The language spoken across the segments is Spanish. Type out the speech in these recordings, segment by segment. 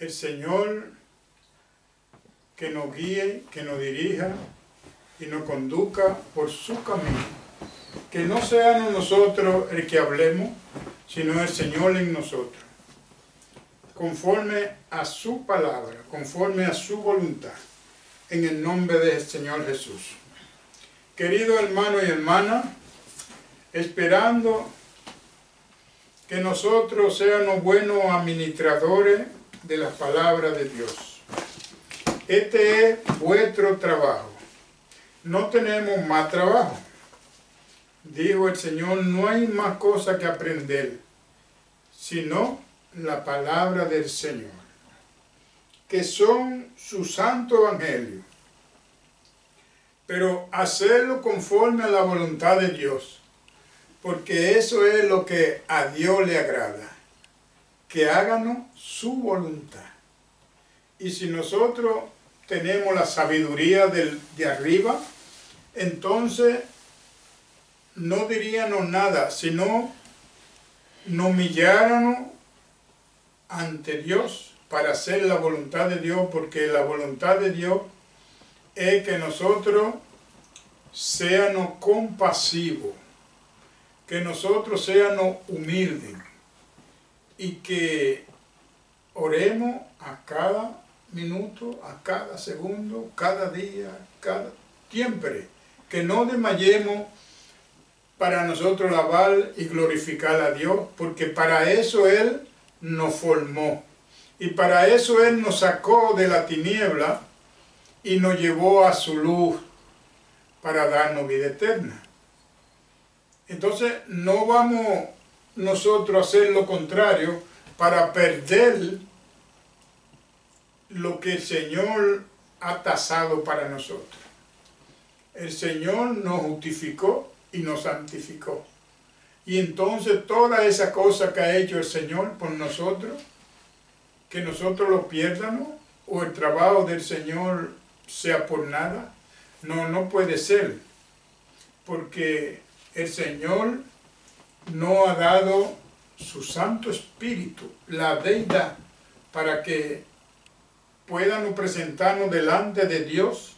el Señor que nos guíe, que nos dirija y nos conduzca por su camino. Que no seamos nosotros el que hablemos, sino el Señor en nosotros, conforme a su palabra, conforme a su voluntad, en el nombre del Señor Jesús. Queridos hermanos y hermanas, esperando que nosotros seamos buenos administradores de la palabra de Dios. Este es vuestro trabajo. No tenemos más trabajo. Dijo el Señor, no hay más cosa que aprender, sino la palabra del Señor, que son su santo evangelio. Pero hacerlo conforme a la voluntad de Dios, porque eso es lo que a Dios le agrada, que háganos su voluntad. Y si nosotros tenemos la sabiduría de arriba, entonces no diríamos nada, sino nos humilláramos ante Dios para hacer la voluntad de Dios, porque la voluntad de Dios es que nosotros seamos compasivos, que nosotros seamos humildes y que oremos a cada minuto, a cada segundo, cada día, siempre, que no desmayemos para nosotros alabar y glorificar a Dios, porque para eso Él nos formó y para eso Él nos sacó de la tiniebla y nos llevó a su luz para darnos vida eterna. Entonces no vamos nosotros a hacer lo contrario para perder lo que el Señor ha tasado para nosotros. El Señor nos justificó y nos santificó. Y entonces toda esa cosa que ha hecho el Señor por nosotros, que nosotros lo pierdamos o el trabajo del Señor sea por nada, no puede ser. Porque el Señor nos ha dado su Santo Espíritu, la deidad, para que podamos presentarnos delante de Dios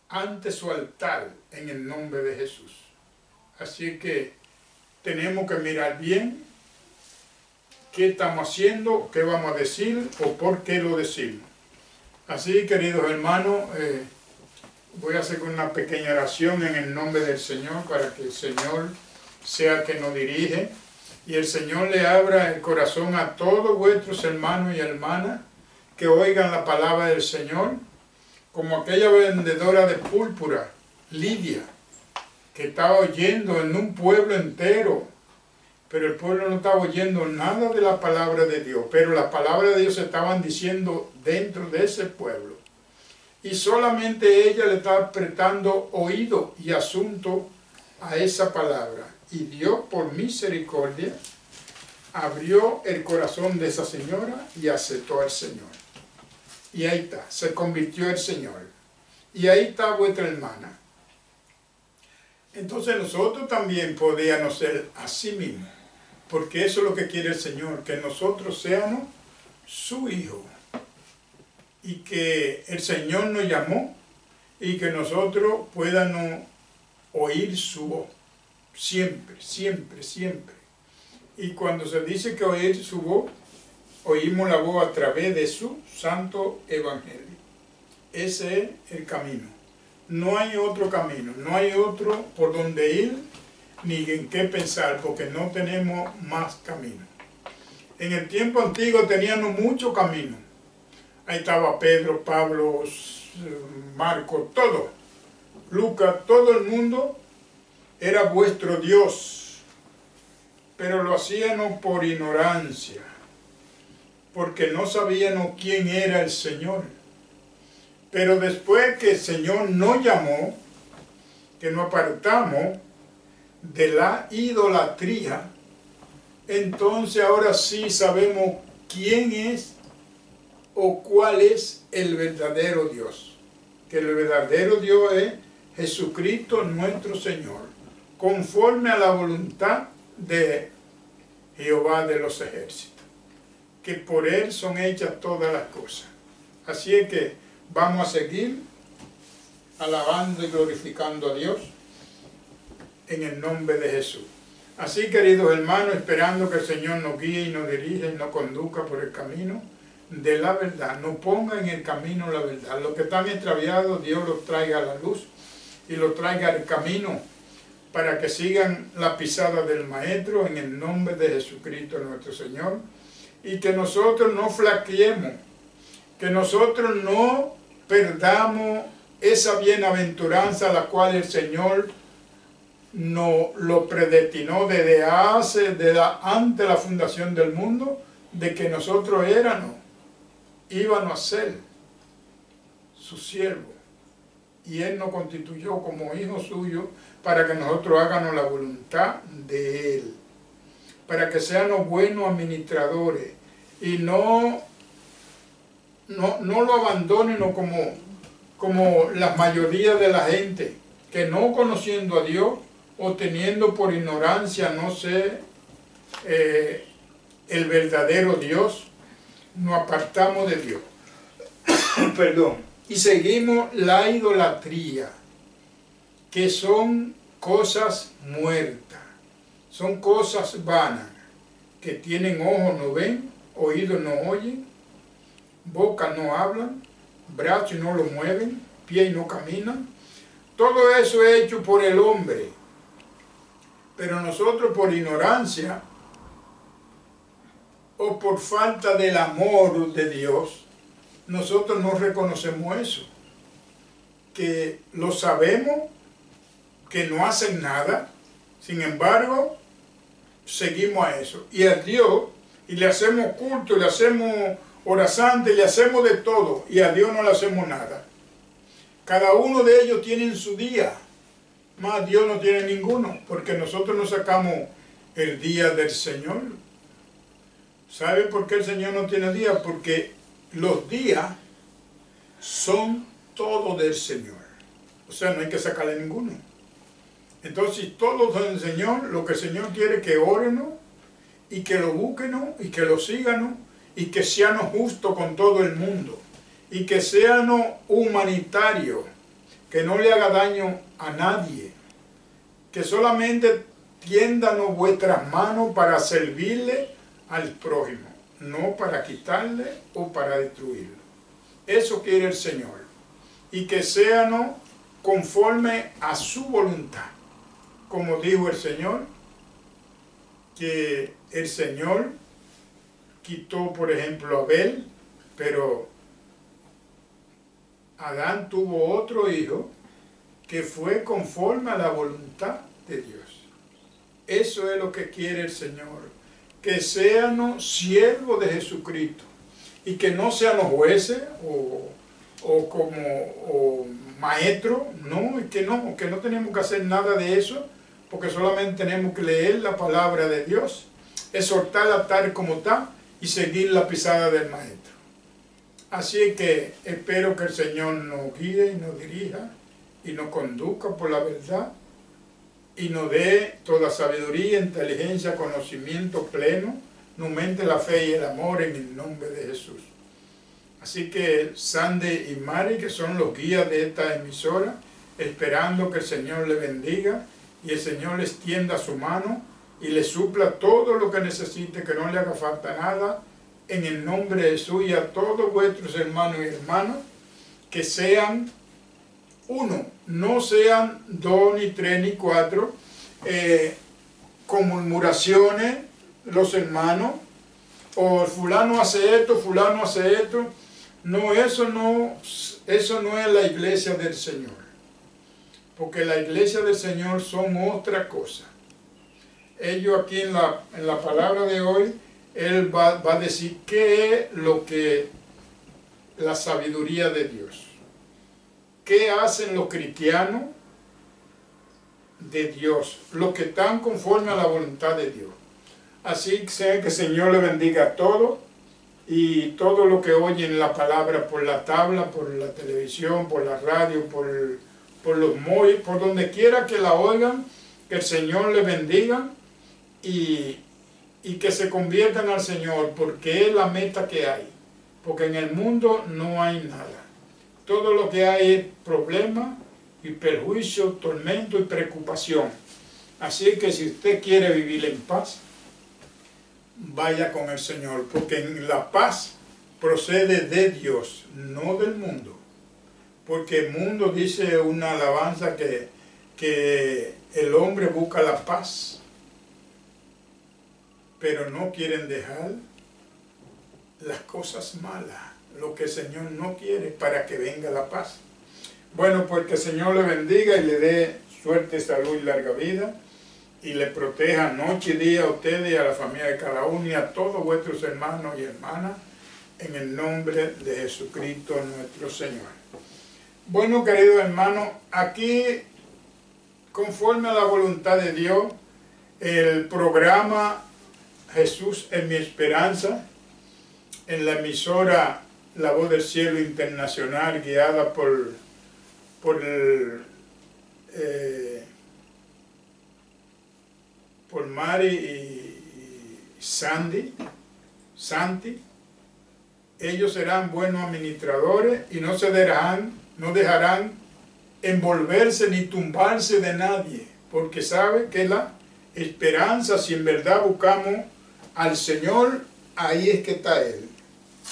ante su altar en el nombre de Jesús. Así que tenemos que mirar bien qué estamos haciendo, qué vamos a decir o por qué lo decimos. Así, queridos hermanos, voy a hacer una pequeña oración en el nombre del Señor para que el Señor sea el que nos dirige y el Señor le abra el corazón a todos vuestros hermanos y hermanas que oigan la palabra del Señor, como aquella vendedora de púrpura, Lidia, que estaba oyendo en un pueblo entero, pero el pueblo no estaba oyendo nada de la palabra de Dios, pero la palabra de Dios se estaban diciendo dentro de ese pueblo. Y solamente ella le estaba prestando oído y asunto a esa palabra. Y Dios, por misericordia, abrió el corazón de esa señora y aceptó al Señor. Y ahí está, se convirtió el Señor. Y ahí está vuestra hermana. Entonces nosotros también podíamos ser así mismos, porque eso es lo que quiere el Señor, que nosotros seamos su hijo. Y que el Señor nos llamó y que nosotros podamos oír su voz. Siempre, siempre, siempre. Y cuando se dice que oír su voz, oímos la voz a través de su santo evangelio. Ese es el camino. No hay otro camino, no hay otro por donde ir, ni en qué pensar, porque no tenemos más camino. En el tiempo antiguo teníamos mucho camino. Ahí estaba Pedro, Pablo, Marcos, todo. Lucas, todo el mundo era vuestro Dios. Pero lo hacíamos por ignorancia, porque no sabíamos quién era el Señor. Pero después que el Señor nos llamó, que nos apartamos de la idolatría, entonces ahora sí sabemos quién es o cuál es el verdadero Dios. Que el verdadero Dios es Jesucristo nuestro Señor, conforme a la voluntad de Jehová de los ejércitos. que por Él son hechas todas las cosas. Así es que vamos a seguir alabando y glorificando a Dios en el nombre de Jesús. Así, queridos hermanos, esperando que el Señor nos guíe y nos dirija y nos conduzca por el camino de la verdad, nos ponga en el camino la verdad. Los que están extraviados, Dios los traiga a la luz y los traiga al camino para que sigan la pisada del Maestro en el nombre de Jesucristo nuestro Señor, y que nosotros no flaqueemos, que nosotros no perdamos esa bienaventuranza a la cual el Señor nos lo predestinó desde antes de la fundación del mundo, de que nosotros íbamos a ser su siervo, y Él nos constituyó como hijos suyos para que nosotros hagamos la voluntad de Él, para que seamos buenos administradores y no lo abandonen como la mayoría de la gente, que no conociendo a Dios o teniendo por ignorancia, no sé, el verdadero Dios, nos apartamos de Dios. Perdón. Y seguimos la idolatría, que son cosas muertas, son cosas vanas, que tienen ojos no ven, oídos no oyen, boca no hablan, brazos y no lo mueven, pies y no caminan. Todo eso es hecho por el hombre, pero nosotros por ignorancia o por falta del amor de Dios, nosotros no reconocemos eso, que lo sabemos, que no hacen nada, sin embargo, seguimos a eso. Y a Dios, y le hacemos culto, le hacemos oraciones, le hacemos de todo, y a Dios no le hacemos nada. Cada uno de ellos tiene su día, más Dios no tiene ninguno, porque nosotros no sacamos el día del Señor. ¿Sabe por qué el Señor no tiene día? Porque los días son todo del Señor. O sea, no hay que sacarle ninguno. Entonces, todos son del Señor. Lo que el Señor quiere es que órenos y que lo busquenos y que lo síganos y que seamos justos con todo el mundo y que seamos humanitarios, que no le haga daño a nadie, que solamente tiéndanos vuestras manos para servirle al prójimo, no para quitarle o para destruirlo. Eso quiere el Señor. Y que seamos conforme a su voluntad. Como dijo el Señor, que el Señor quitó, por ejemplo, a Abel, pero Adán tuvo otro hijo que fue conforme a la voluntad de Dios. Eso es lo que quiere el Señor. Que seamos siervos de Jesucristo y que no seamos jueces o maestros, no, que no tenemos que hacer nada de eso, porque solamente tenemos que leer la palabra de Dios, exhortarla tal como está y seguir la pisada del Maestro. Así que espero que el Señor nos guíe y nos dirija y nos conduzca por la verdad y nos dé toda sabiduría, inteligencia, conocimiento pleno, nos aumente la fe y el amor en el nombre de Jesús. Así que Sandy y Mari, que son los guías de esta emisora, esperando que el Señor le bendiga y el Señor les tienda su mano y le supla todo lo que necesite, que no le haga falta nada, en el nombre de Jesús, y a todos vuestros hermanos y hermanas, que sean uno, no sean dos, ni tres, ni cuatro, con murmuraciones, los hermanos, o fulano hace esto, fulano hace esto. No, eso no es la iglesia del Señor, porque la iglesia del Señor son otra cosa. Ellos aquí en la palabra de hoy, Él va a decir qué es lo que la sabiduría de Dios. ¿Qué hacen los cristianos de Dios? Los que están conforme a la voluntad de Dios. Así que el Señor le bendiga a todos, y todo lo que oyen la palabra por la tabla, por la televisión, por la radio, por los móviles, por donde quiera que la oigan, que el Señor le bendiga y y que se conviertan al Señor, porque es la meta que hay. Porque en el mundo no hay nada. Todo lo que hay es problema y perjuicio, tormento y preocupación. Así que si usted quiere vivir en paz, vaya con el Señor, porque en la paz procede de Dios, no del mundo. Porque el mundo dice una alabanza que el hombre busca la paz, pero no quieren dejar las cosas malas, lo que el Señor no quiere para que venga la paz. Bueno, pues que el Señor le bendiga y le dé suerte, salud y larga vida, y le proteja noche y día a ustedes y a la familia de cada uno y a todos vuestros hermanos y hermanas, en el nombre de Jesucristo nuestro Señor. Bueno, queridos hermanos, aquí, conforme a la voluntad de Dios, el programa Jesús es mi esperanza, en la emisora La Voz del Cielo Internacional, guiada por Mari y Santi. Ellos serán buenos administradores y no dejarán envolverse ni tumbarse de nadie, porque sabe que la esperanza, si en verdad buscamos al Señor, ahí es que está Él,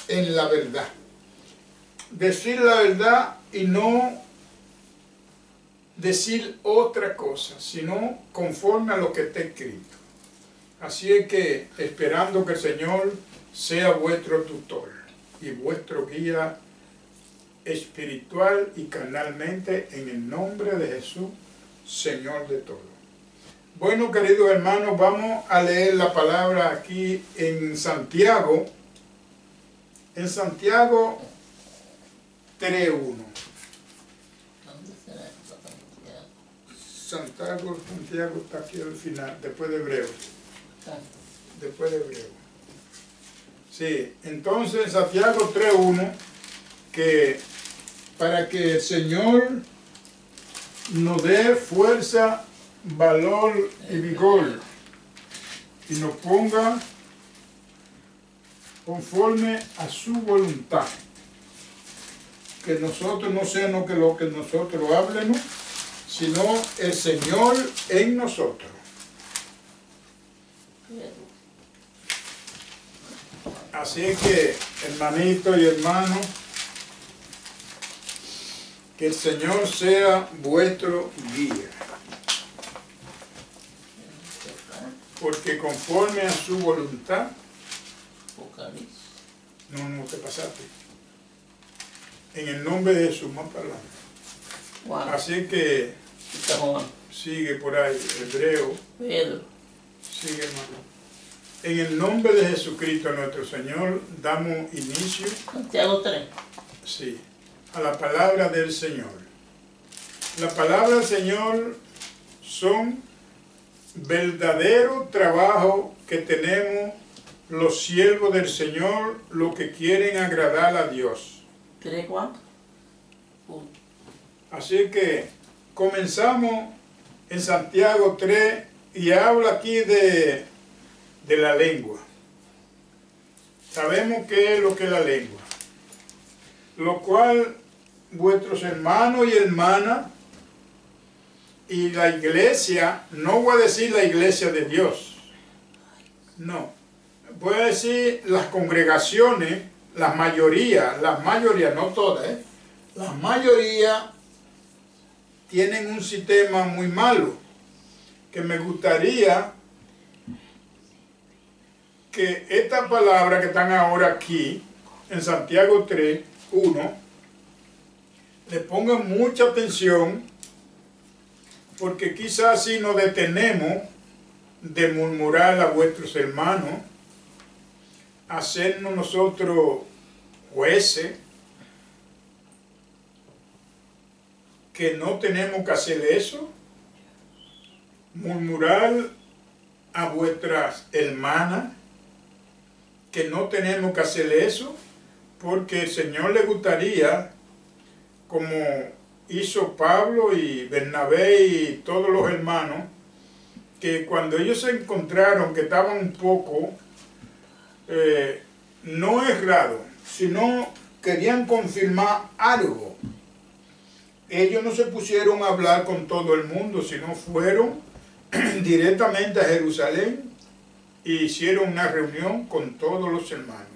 en la verdad. Decir la verdad y no decir otra cosa, sino conforme a lo que está escrito. Así es que, esperando que el Señor sea vuestro tutor y vuestro guía espiritual y carnalmente, en el nombre de Jesús, Señor de todo. Bueno, queridos hermanos, vamos a leer la palabra aquí en Santiago 3:1. Santiago está aquí al final, después de Hebreo. Sí, entonces Santiago 3:1, que para que el Señor nos dé fuerza, valor y vigor, y nos ponga conforme a su voluntad. Que nosotros no seamos lo que nosotros hablemos, sino el Señor en nosotros. Así es que, hermanito y hermano, que el Señor sea vuestro guía. Porque conforme a su voluntad, no te pasaste. En el nombre de Jesús, más palabras. Wow. Así que sigue por ahí, Hebreo. Sigue, hermano. En el nombre de Jesucristo nuestro Señor, damos inicio. Santiago 3. Sí, a la palabra del Señor. La palabra del Señor son verdadero trabajo que tenemos los siervos del Señor, los que quieren agradar a Dios. ¿3 cuánto? Así que comenzamos en Santiago 3 y habla aquí de la lengua. Sabemos qué es lo que es la lengua, lo cual vuestros hermanos y hermanas y la iglesia, no voy a decir la iglesia de Dios, no, voy a decir las congregaciones, la mayoría, no todas, la mayoría tienen un sistema muy malo, que me gustaría que esta palabra que están ahora aquí, en Santiago 3:1, le pongan mucha atención, porque quizás si nos detenemos de murmurar a vuestros hermanos, hacernos nosotros jueces, que no tenemos que hacer eso, murmurar a vuestras hermanas, que no tenemos que hacer eso, porque el Señor le gustaría, como hizo Pablo y Bernabé y todos los hermanos, que cuando ellos se encontraron que estaban un poco, no errados, sino querían confirmar algo. Ellos no se pusieron a hablar con todo el mundo, sino fueron directamente a Jerusalén e hicieron una reunión con todos los hermanos,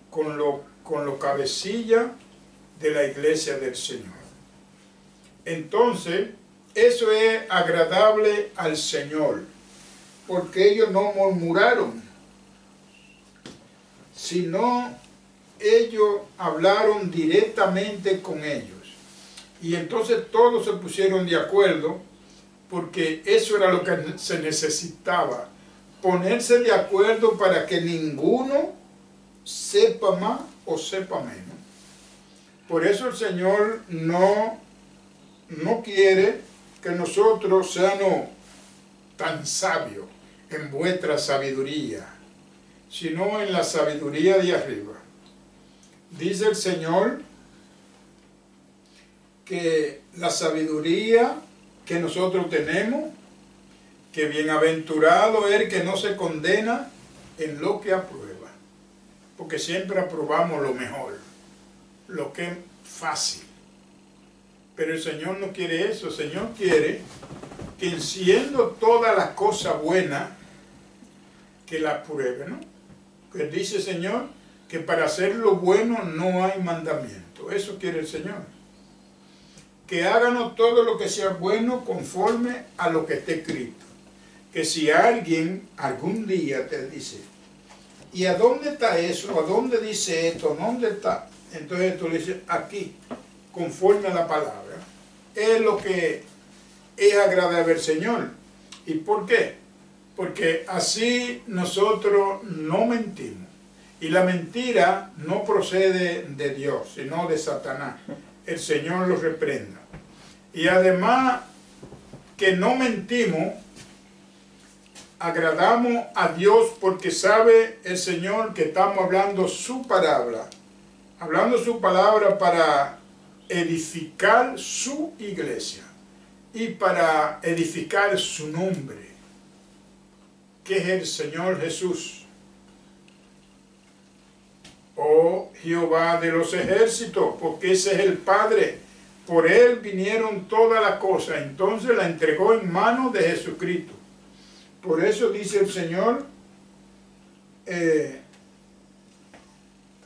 con los cabecillas de la iglesia del Señor. Entonces, eso es agradable al Señor, porque ellos no murmuraron, sino ellos hablaron directamente con ellos. Y entonces todos se pusieron de acuerdo, porque eso era lo que se necesitaba, ponerse de acuerdo para que ninguno sepa más o sepa menos. Por eso el Señor no quiere que nosotros seamos tan sabios en vuestra sabiduría, sino en la sabiduría de arriba. Dice el Señor que la sabiduría que nosotros tenemos, que bienaventurado es el que no se condena en lo que aprueba, porque siempre aprobamos lo mejor, lo que es fácil. Pero el Señor no quiere eso. El Señor quiere que, siendo todas las cosas buenas, que las pruebe, ¿no? Que dice el Señor que para hacer lo bueno no hay mandamiento. Eso quiere el Señor. Que háganos todo lo que sea bueno conforme a lo que esté escrito. Que si alguien algún día te dice, ¿y a dónde está eso? ¿A dónde dice esto? ¿Dónde está? Entonces tú le dices, aquí, conforme a la palabra. Es lo que es agradable al Señor. ¿Y por qué? Porque así nosotros no mentimos. Y la mentira no procede de Dios, sino de Satanás. El Señor lo reprenda. Y además que no mentimos, agradamos a Dios porque sabe el Señor que estamos hablando su palabra. Hablando su palabra para edificar su iglesia y para edificar su nombre, que es el Señor Jesús. Oh Jehová de los ejércitos, porque ese es el Padre. Por él vinieron todas las cosas. Entonces la entregó en manos de Jesucristo. Por eso dice el Señor,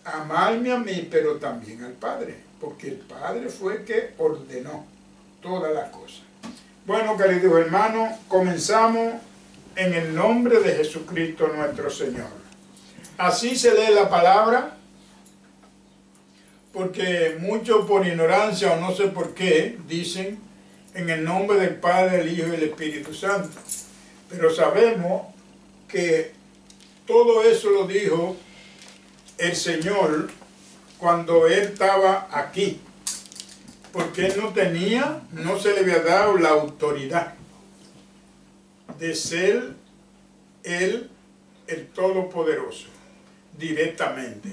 amarme a mí, pero también al Padre. Porque el Padre fue el que ordenó todas las cosas. Bueno, queridos hermanos, comenzamos en el nombre de Jesucristo nuestro Señor. Así se lee la palabra, porque muchos por ignorancia o no sé por qué dicen en el nombre del Padre, el Hijo y el Espíritu Santo. Pero sabemos que todo eso lo dijo el Señor cuando Él estaba aquí, porque Él no se le había dado la autoridad de ser Él el Todopoderoso directamente,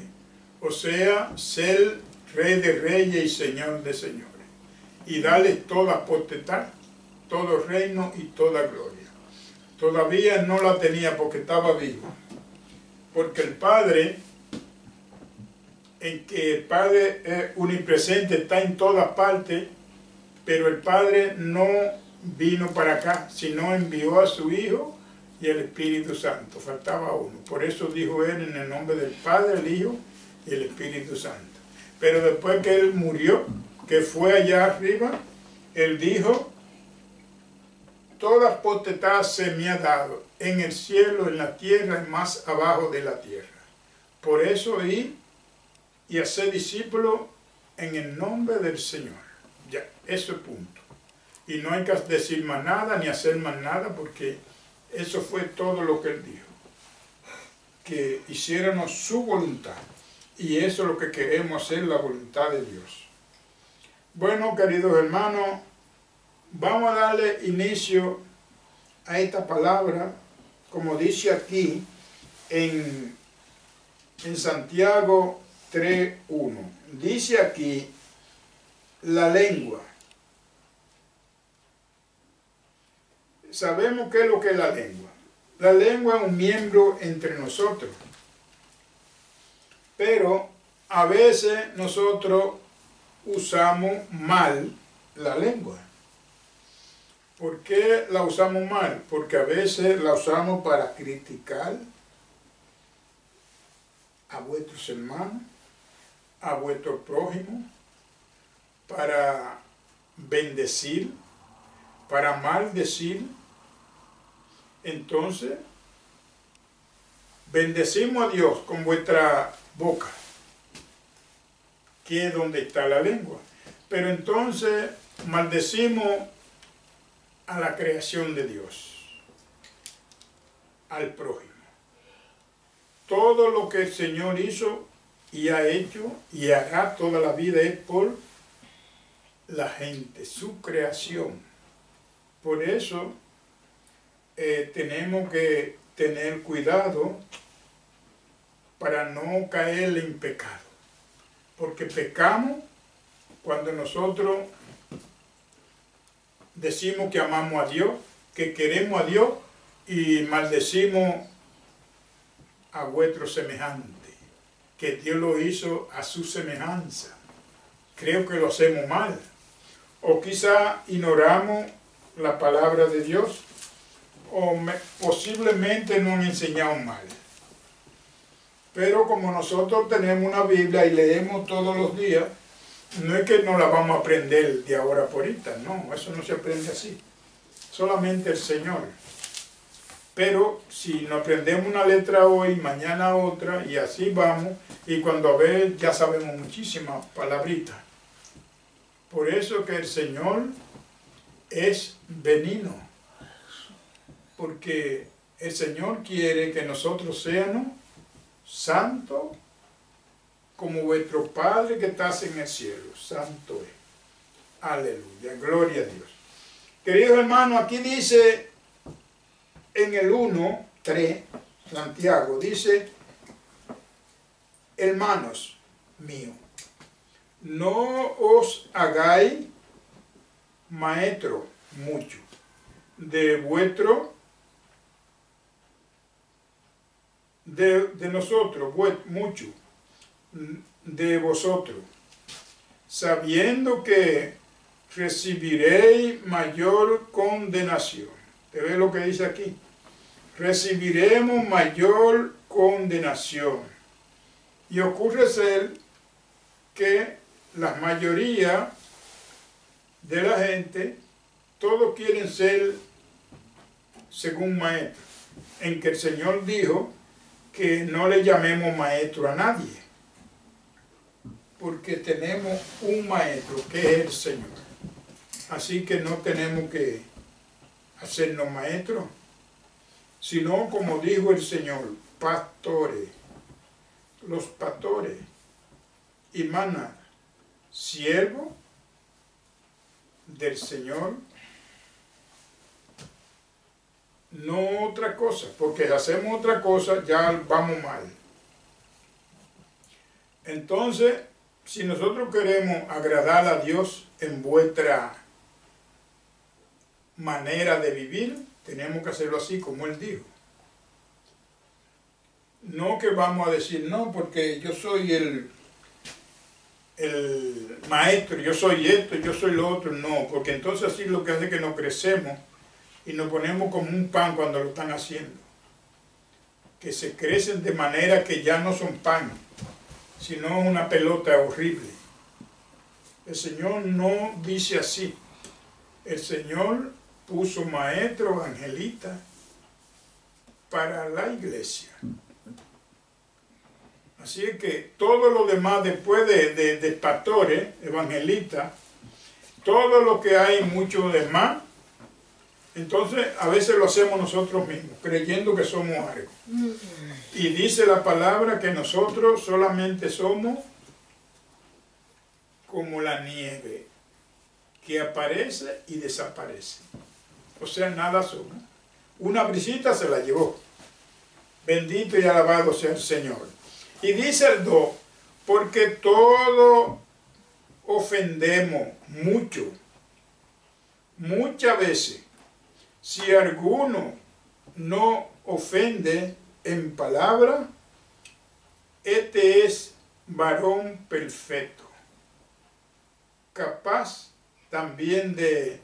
o sea, ser Rey de Reyes y Señor de Señores, y darle toda potestad, todo reino y toda gloria. Todavía no la tenía porque estaba vivo, porque el Padre, en que el Padre es omnipresente, está en todas partes, pero el Padre no vino para acá, sino envió a su Hijo y el Espíritu Santo. Faltaba uno. Por eso dijo Él en el nombre del Padre, el Hijo y el Espíritu Santo. Pero después que Él murió, que fue allá arriba, Él dijo, toda potestad se me ha dado en el cielo, en la tierra y más abajo de la tierra. Por eso ir y hacer discípulos en el nombre del Señor. Ya, eso es punto. Y no hay que decir más nada ni hacer más nada, porque eso fue todo lo que Él dijo. Que hiciéramos su voluntad. Y eso es lo que queremos hacer, la voluntad de Dios. Bueno, queridos hermanos, vamos a darle inicio a esta palabra, como dice aquí en Santiago 3:1. Dice aquí, la lengua. sabemos qué es lo que es la lengua. La lengua es un miembro entre nosotros. Pero a veces nosotros usamos mal la lengua. ¿Por qué la usamos mal? Porque a veces la usamos para criticar a vuestros hermanos, a vuestro prójimo, para bendecir, para maldecir. Entonces, bendecimos a Dios con vuestra boca, que es donde está la lengua. Pero entonces maldecimos a la creación de Dios, al prójimo. Todo lo que el Señor hizo y ha hecho y hará toda la vida es por la gente, su creación. Por eso tenemos que tener cuidado para no caer en pecado. Porque pecamos cuando nosotros decimos que amamos a Dios, que queremos a Dios y maldecimos a vuestro semejante, que Dios lo hizo a su semejanza. Creo que lo hacemos mal. O quizá ignoramos la palabra de Dios, o posiblemente nos han enseñado mal. Pero como nosotros tenemos una Biblia y leemos todos los días, no es que no la vamos a aprender de ahora por ahorita, no, eso no se aprende así. Solamente el Señor. Pero si nos aprendemos una letra hoy, mañana otra, y así vamos, y cuando a ver ya sabemos muchísimas palabritas. Por eso que el Señor es benigno, porque el Señor quiere que nosotros seamos santos como vuestro Padre que estás en el cielo. Santo es. Aleluya, gloria a Dios. Queridos hermanos, aquí dice en el 1:3, Santiago, dice: hermanos míos, no os hagáis maestros mucho de nosotros, mucho de vosotros, sabiendo que recibiréis mayor condenación. ¿Te ves lo que dice aquí? Recibiremos mayor condenación. Y ocurre ser que la mayoría de la gente, todos quieren ser según maestro, en que el Señor dijo que no le llamemos maestro a nadie, porque tenemos un maestro que es el Señor. Así que no tenemos que hacernos maestros, sino como dijo el Señor, pastores. Los pastores y maná, siervo del Señor, no otra cosa, porque si hacemos otra cosa ya vamos mal. Entonces, si nosotros queremos agradar a Dios en vuestra manera de vivir, tenemos que hacerlo así como Él dijo. No que vamos a decir, no, porque yo soy el maestro, yo soy esto, yo soy lo otro. No, porque entonces así lo que hace es que nos crecemos y nos ponemos como un pan cuando lo están haciendo. Que se crecen de manera que ya no son pan, sino una pelota horrible. El Señor no dice así. El Señor puso maestro, evangelista para la iglesia. Así es que todo lo demás después de pastores, evangelistas, todo lo que hay mucho demás, entonces a veces lo hacemos nosotros mismos, creyendo que somos algo. Y dice la palabra que nosotros solamente somos como la nieve, que aparece y desaparece. O sea, nada somos. Una brisita se la llevó. Bendito y alabado sea el Señor. Y dice el 2, porque todo ofendemos mucho, muchas veces, si alguno no ofende en palabra, este es varón perfecto, capaz también de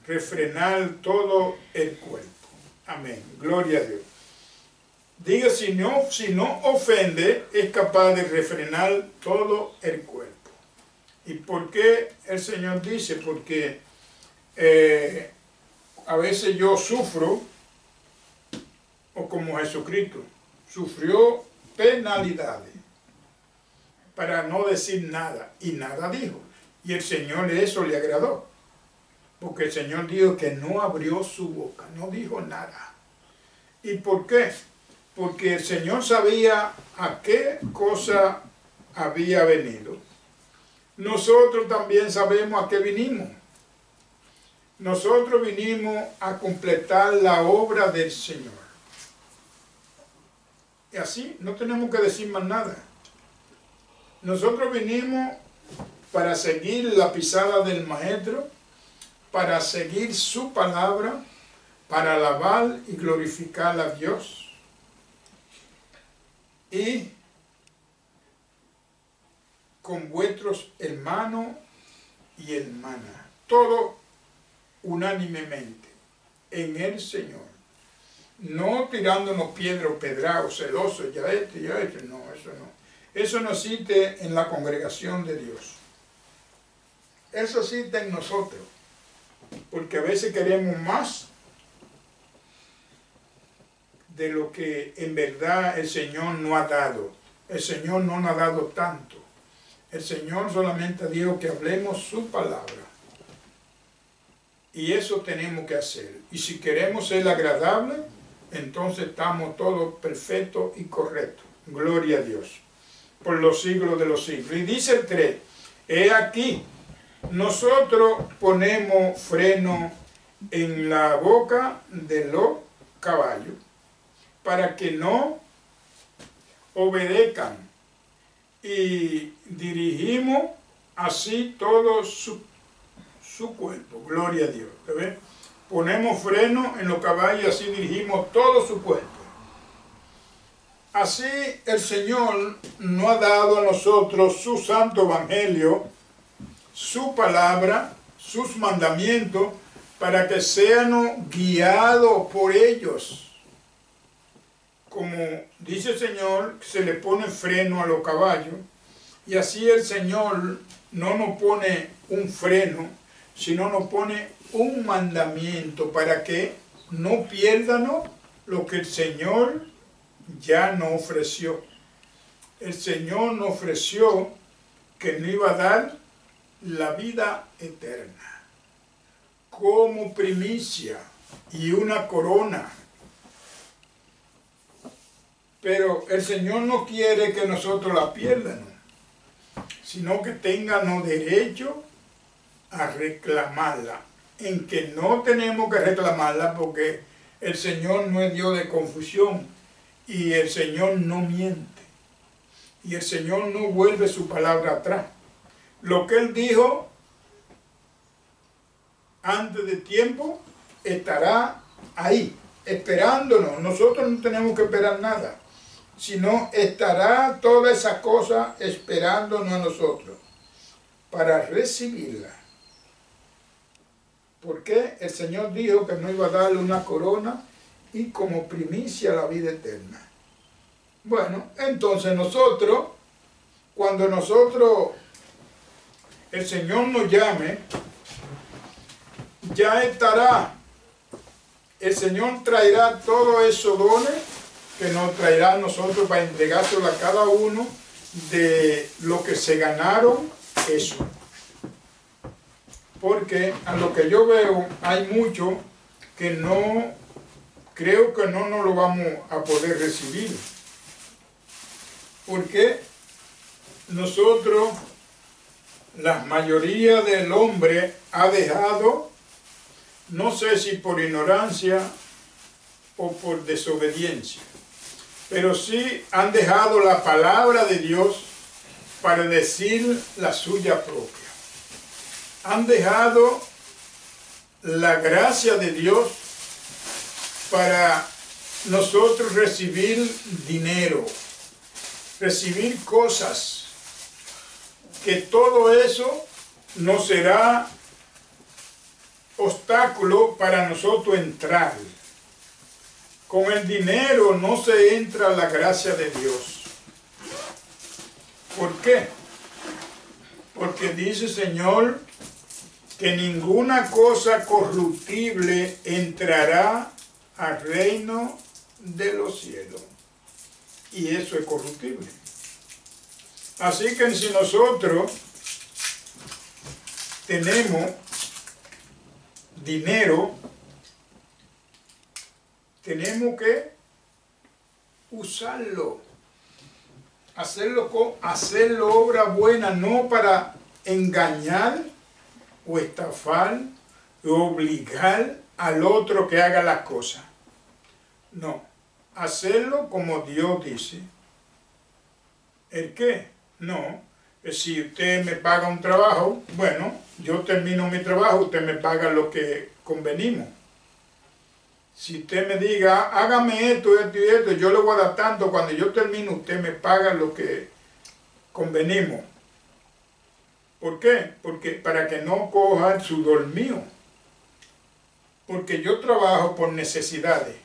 refrenar todo el cuerpo. Amén. Gloria a Dios. Diga, si no ofende, es capaz de refrenar todo el cuerpo. ¿Y por qué el Señor dice? Porque a veces yo sufro, o como Jesucristo, sufrió penalidades para no decir nada, y nada dijo. Y el Señor eso le agradó, porque el Señor dijo que no abrió su boca, no dijo nada. ¿Y por qué? Porque el Señor sabía a qué cosa había venido. Nosotros también sabemos a qué vinimos. Nosotros vinimos a completar la obra del Señor. Y así no tenemos que decir más nada. Nosotros vinimos para seguir la pisada del Maestro, para seguir su palabra, para alabar y glorificar a Dios. Y con vuestros hermanos y hermanas, todo unánimemente en el Señor, no tirándonos piedra o pedrado, celosos, ya este, no, eso no. Eso no existe en la congregación de Dios. Eso existe en nosotros, porque a veces queremos más de lo que en verdad el Señor no ha dado. El Señor no nos ha dado tanto. El Señor solamente dijo que hablemos su palabra. Y eso tenemos que hacer. Y si queremos ser agradables, entonces estamos todos perfectos y correctos. Gloria a Dios. Por los siglos de los siglos. Y dice el 3, he aquí, nosotros ponemos freno en la boca de los caballos, para que no obedezcan, y dirigimos así todo su cuerpo. Gloria a Dios. ¿Ves? Ponemos freno en los caballos y así dirigimos todo su cuerpo. Así el Señor nos ha dado a nosotros su santo evangelio, su palabra, sus mandamientos, para que seamos guiados por ellos. Como dice el Señor, se le pone freno a los caballos, y así el Señor no nos pone un freno, sino nos pone un mandamiento para que no pierdan lo que el Señor ya nos ofreció. El Señor nos ofreció que nos iba a dar la vida eterna como primicia y una corona. Pero el Señor no quiere que nosotros la pierdan, sino que tengamos derecho a reclamarla, en que no tenemos que reclamarla porque el Señor no es Dios de confusión y el Señor no miente y el Señor no vuelve su palabra atrás. Lo que Él dijo antes de tiempo estará ahí, esperándonos. Nosotros no tenemos que esperar nada, sino estará toda esa cosa esperándonos a nosotros para recibirla. Porque el Señor dijo que nos iba a darle una corona y como primicia la vida eterna. Bueno, entonces nosotros, cuando el Señor nos llame, ya estará, el Señor traerá todos esos dones que nos traerá a nosotros para entregárselo a cada uno de lo que se ganaron eso. Porque a lo que yo veo hay mucho que no, creo que no nos lo vamos a poder recibir. Porque nosotros, la mayoría del hombre ha dejado, no sé si por ignorancia o por desobediencia, pero sí han dejado la palabra de Dios para decir la suya propia. Han dejado la gracia de Dios para nosotros recibir dinero, recibir cosas, que todo eso no será obstáculo para nosotros entrar. Con el dinero no se entra a la gracia de Dios. ¿Por qué? Porque dice el Señor que ninguna cosa corruptible entrará al reino de los cielos. Y eso es corruptible. Así que si nosotros tenemos dinero, tenemos que usarlo, hacerlo obra buena, no para engañar o estafar o obligar al otro que haga las cosas. No, hacerlo como Dios dice. ¿El qué? No, si usted me paga un trabajo, bueno, yo termino mi trabajo, usted me paga lo que convenimos. Si usted me diga, hágame esto, esto y esto, yo le voy a dar tanto, cuando yo termino, usted me paga lo que convenimos. ¿Por qué? Porque para que no coja el sudor mío. Porque yo trabajo por necesidades.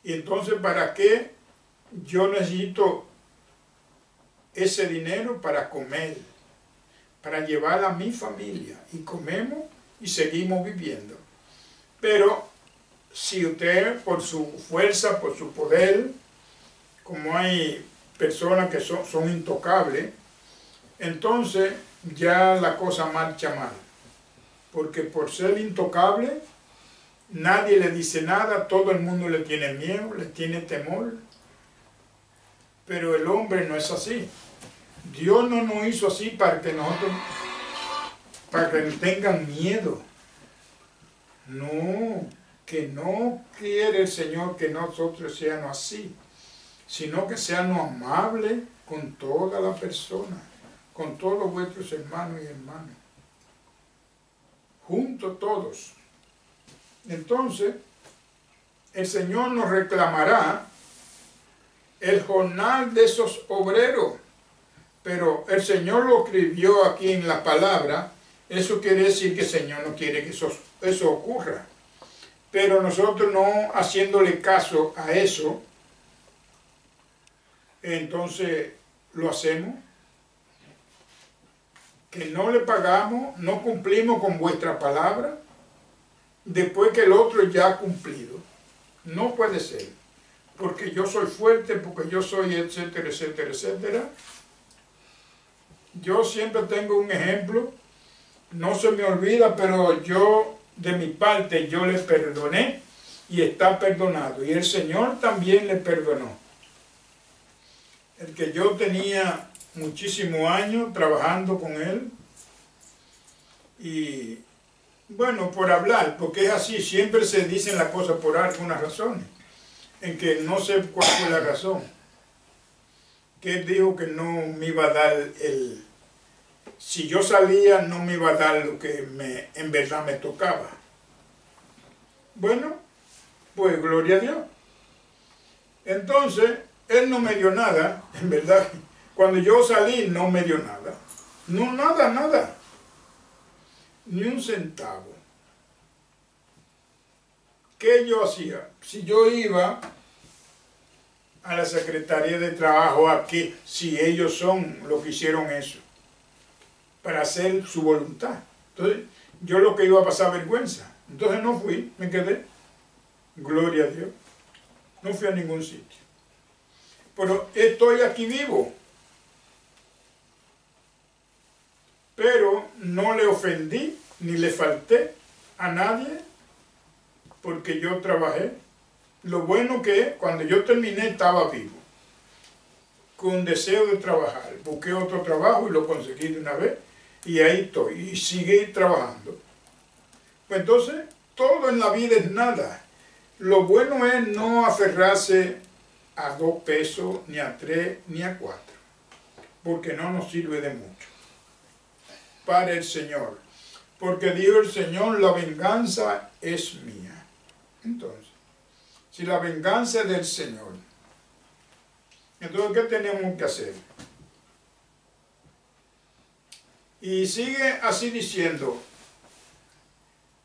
Y entonces, ¿para qué yo necesito ese dinero? Para comer, para llevar a mi familia. Y comemos y seguimos viviendo. Pero si usted, por su fuerza, por su poder, como hay personas que son intocables, entonces ya la cosa marcha mal. Porque por ser intocable, nadie le dice nada, todo el mundo le tiene miedo, le tiene temor. Pero el hombre no es así. Dios no nos hizo así para que tengan miedo. No, que no quiere el Señor que nosotros seamos así, sino que seamos amables con toda la persona, con todos vuestros hermanos y hermanas, juntos todos. Entonces, el Señor nos reclamará el jornal de esos obreros, pero el Señor lo escribió aquí en la palabra. Eso quiere decir que el Señor no quiere que eso ocurra. Pero nosotros no haciéndole caso a eso, entonces lo hacemos. Que no le pagamos, no cumplimos con vuestra palabra, después que el otro ya ha cumplido. No puede ser. Porque yo soy fuerte, porque yo soy etcétera, etcétera, etcétera. Yo siempre tengo un ejemplo. No se me olvida, pero yo, de mi parte, yo le perdoné y está perdonado. Y el Señor también le perdonó. El que yo tenía muchísimos años trabajando con él. Y, bueno, por hablar, porque es así, siempre se dicen las cosas por algunas razones. En que no sé cuál fue la razón. Que él dijo que no me iba a dar si yo salía, no me iba a dar lo que en verdad me tocaba. Bueno, pues gloria a Dios. Entonces, él no me dio nada, en verdad. Cuando yo salí, no me dio nada. No, nada, nada. Ni un centavo. ¿Qué yo hacía? Si yo iba a la Secretaría de Trabajo aquí, si ellos son los que hicieron eso, para hacer su voluntad. Entonces, yo lo que iba a pasar vergüenza. Entonces no fui, me quedé. Gloria a Dios. No fui a ningún sitio. Pero estoy aquí vivo. Pero no le ofendí, ni le falté a nadie, porque yo trabajé. Lo bueno que cuando yo terminé estaba vivo, con deseo de trabajar. Busqué otro trabajo y lo conseguí de una vez. Y ahí estoy, y sigue trabajando. Pues entonces, todo en la vida es nada. Lo bueno es no aferrarse a 2 pesos, ni a 3, ni a 4. Porque no nos sirve de mucho. Para el Señor. Porque dijo el Señor, la venganza es mía. Entonces, si la venganza es del Señor, entonces, ¿qué tenemos que hacer? Y sigue así diciendo,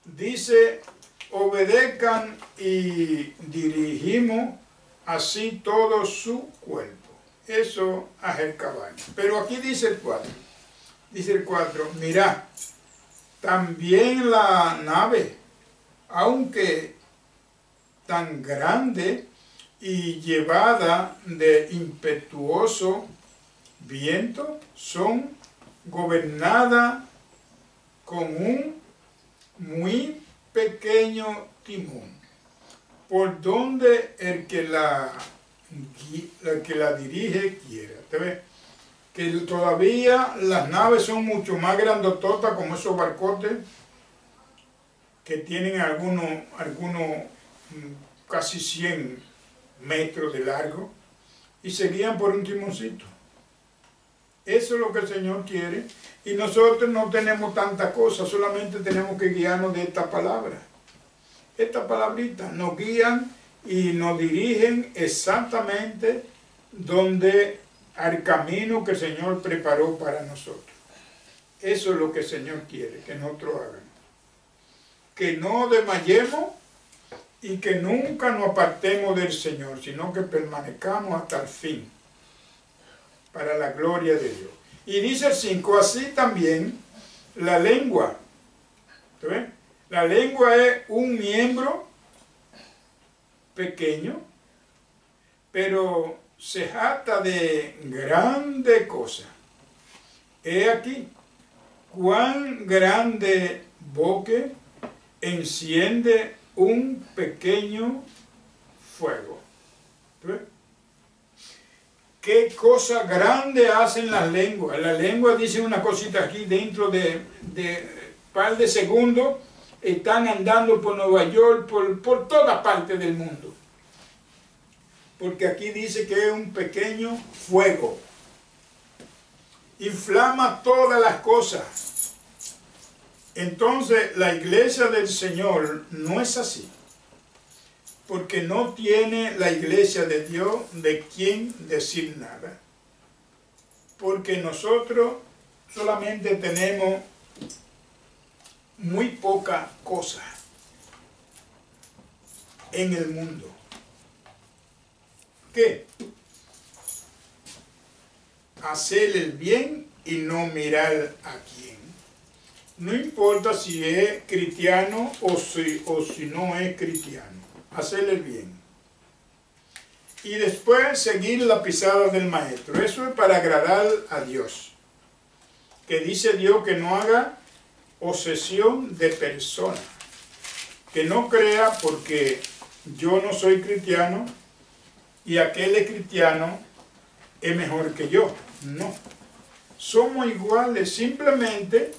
dice, obedezcan y dirigimos así todo su cuerpo. Eso es el caballo. Pero aquí dice el 4. Dice el 4, mirad, también la nave, aunque tan grande y llevada de impetuoso viento, son gobernadas con un muy pequeño timón, por donde el que la dirige quiera. ¿Te ves? Que todavía las naves son mucho más grandototas, como esos barcotes que tienen algunos casi 100 metros de largo y se guían por un timoncito. Eso es lo que el Señor quiere, y nosotros no tenemos tanta cosa, solamente tenemos que guiarnos de esta palabra. Estas palabritas nos guían y nos dirigen exactamente al camino que el Señor preparó para nosotros. Eso es lo que el Señor quiere que nosotros hagamos. Que no desmayemos y que nunca nos apartemos del Señor, sino que permanezcamos hasta el fin, para la gloria de Dios. Y dice el 5, así también la lengua. ¿Ves? La lengua es un miembro pequeño, pero se jacta de grande cosa. He aquí, cuán grande boque enciende un pequeño fuego. ¿Ves? ¿Qué cosa grande hacen las lenguas? Las lenguas dicen una cosita aquí dentro de par de segundos, están andando por Nueva York, por toda parte del mundo. Porque aquí dice que es un pequeño fuego. Inflama todas las cosas. Entonces la iglesia del Señor no es así. Porque no tiene la iglesia de Dios de quien decir nada. Porque nosotros solamente tenemos muy poca cosa en el mundo. ¿Qué? Hacer el bien y no mirar a quién. No importa si es cristiano o si no es cristiano. Hacer el bien. Y después seguir la pisada del maestro. Eso es para agradar a Dios. Que dice Dios que no haga obsesión de persona. Que no crea porque yo no soy cristiano y aquel es cristiano es mejor que yo. No. Somos iguales. Simplemente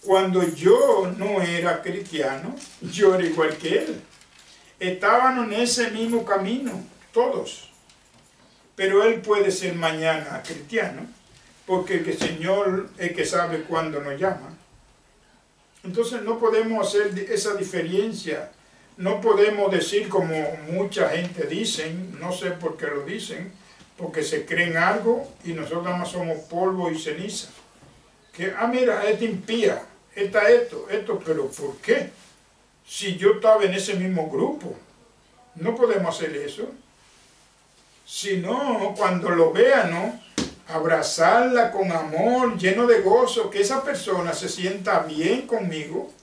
cuando yo no era cristiano, yo era igual que él. Estábamos en ese mismo camino, todos. Pero él puede ser mañana cristiano, porque el Señor es el que sabe cuándo nos llama. Entonces no podemos hacer esa diferencia. No podemos decir como mucha gente dicen, no sé por qué lo dicen, porque se creen algo y nosotros nada más somos polvo y ceniza. Que, mira, esta impía, esto, pero ¿por qué? Si yo estaba en ese mismo grupo, no podemos hacer eso. Sino, cuando lo vean, ¿no? Abrazarla con amor, lleno de gozo, que esa persona se sienta bien conmigo.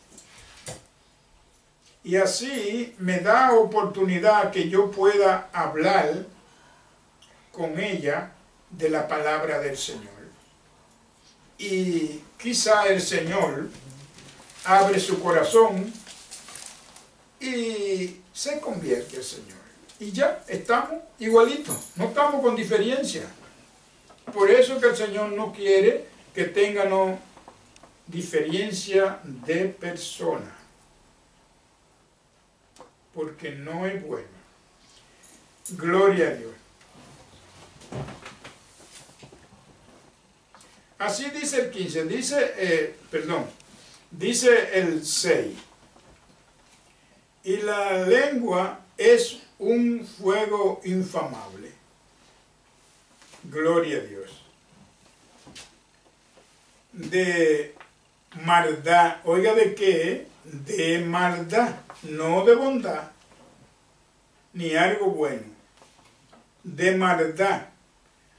Y así me da oportunidad que yo pueda hablar con ella de la palabra del Señor. Y quizá el Señor abre su corazón y se convierte el Señor. Y ya estamos igualitos, no estamos con diferencia. Por eso que el Señor no quiere que tengan diferencia de persona. Porque no es bueno. Gloria a Dios. Así dice el 15, dice el 6. Y la lengua es un fuego inflamable. Gloria a Dios. De maldad. Oiga, ¿de qué? De maldad, no de bondad, ni algo bueno. De maldad.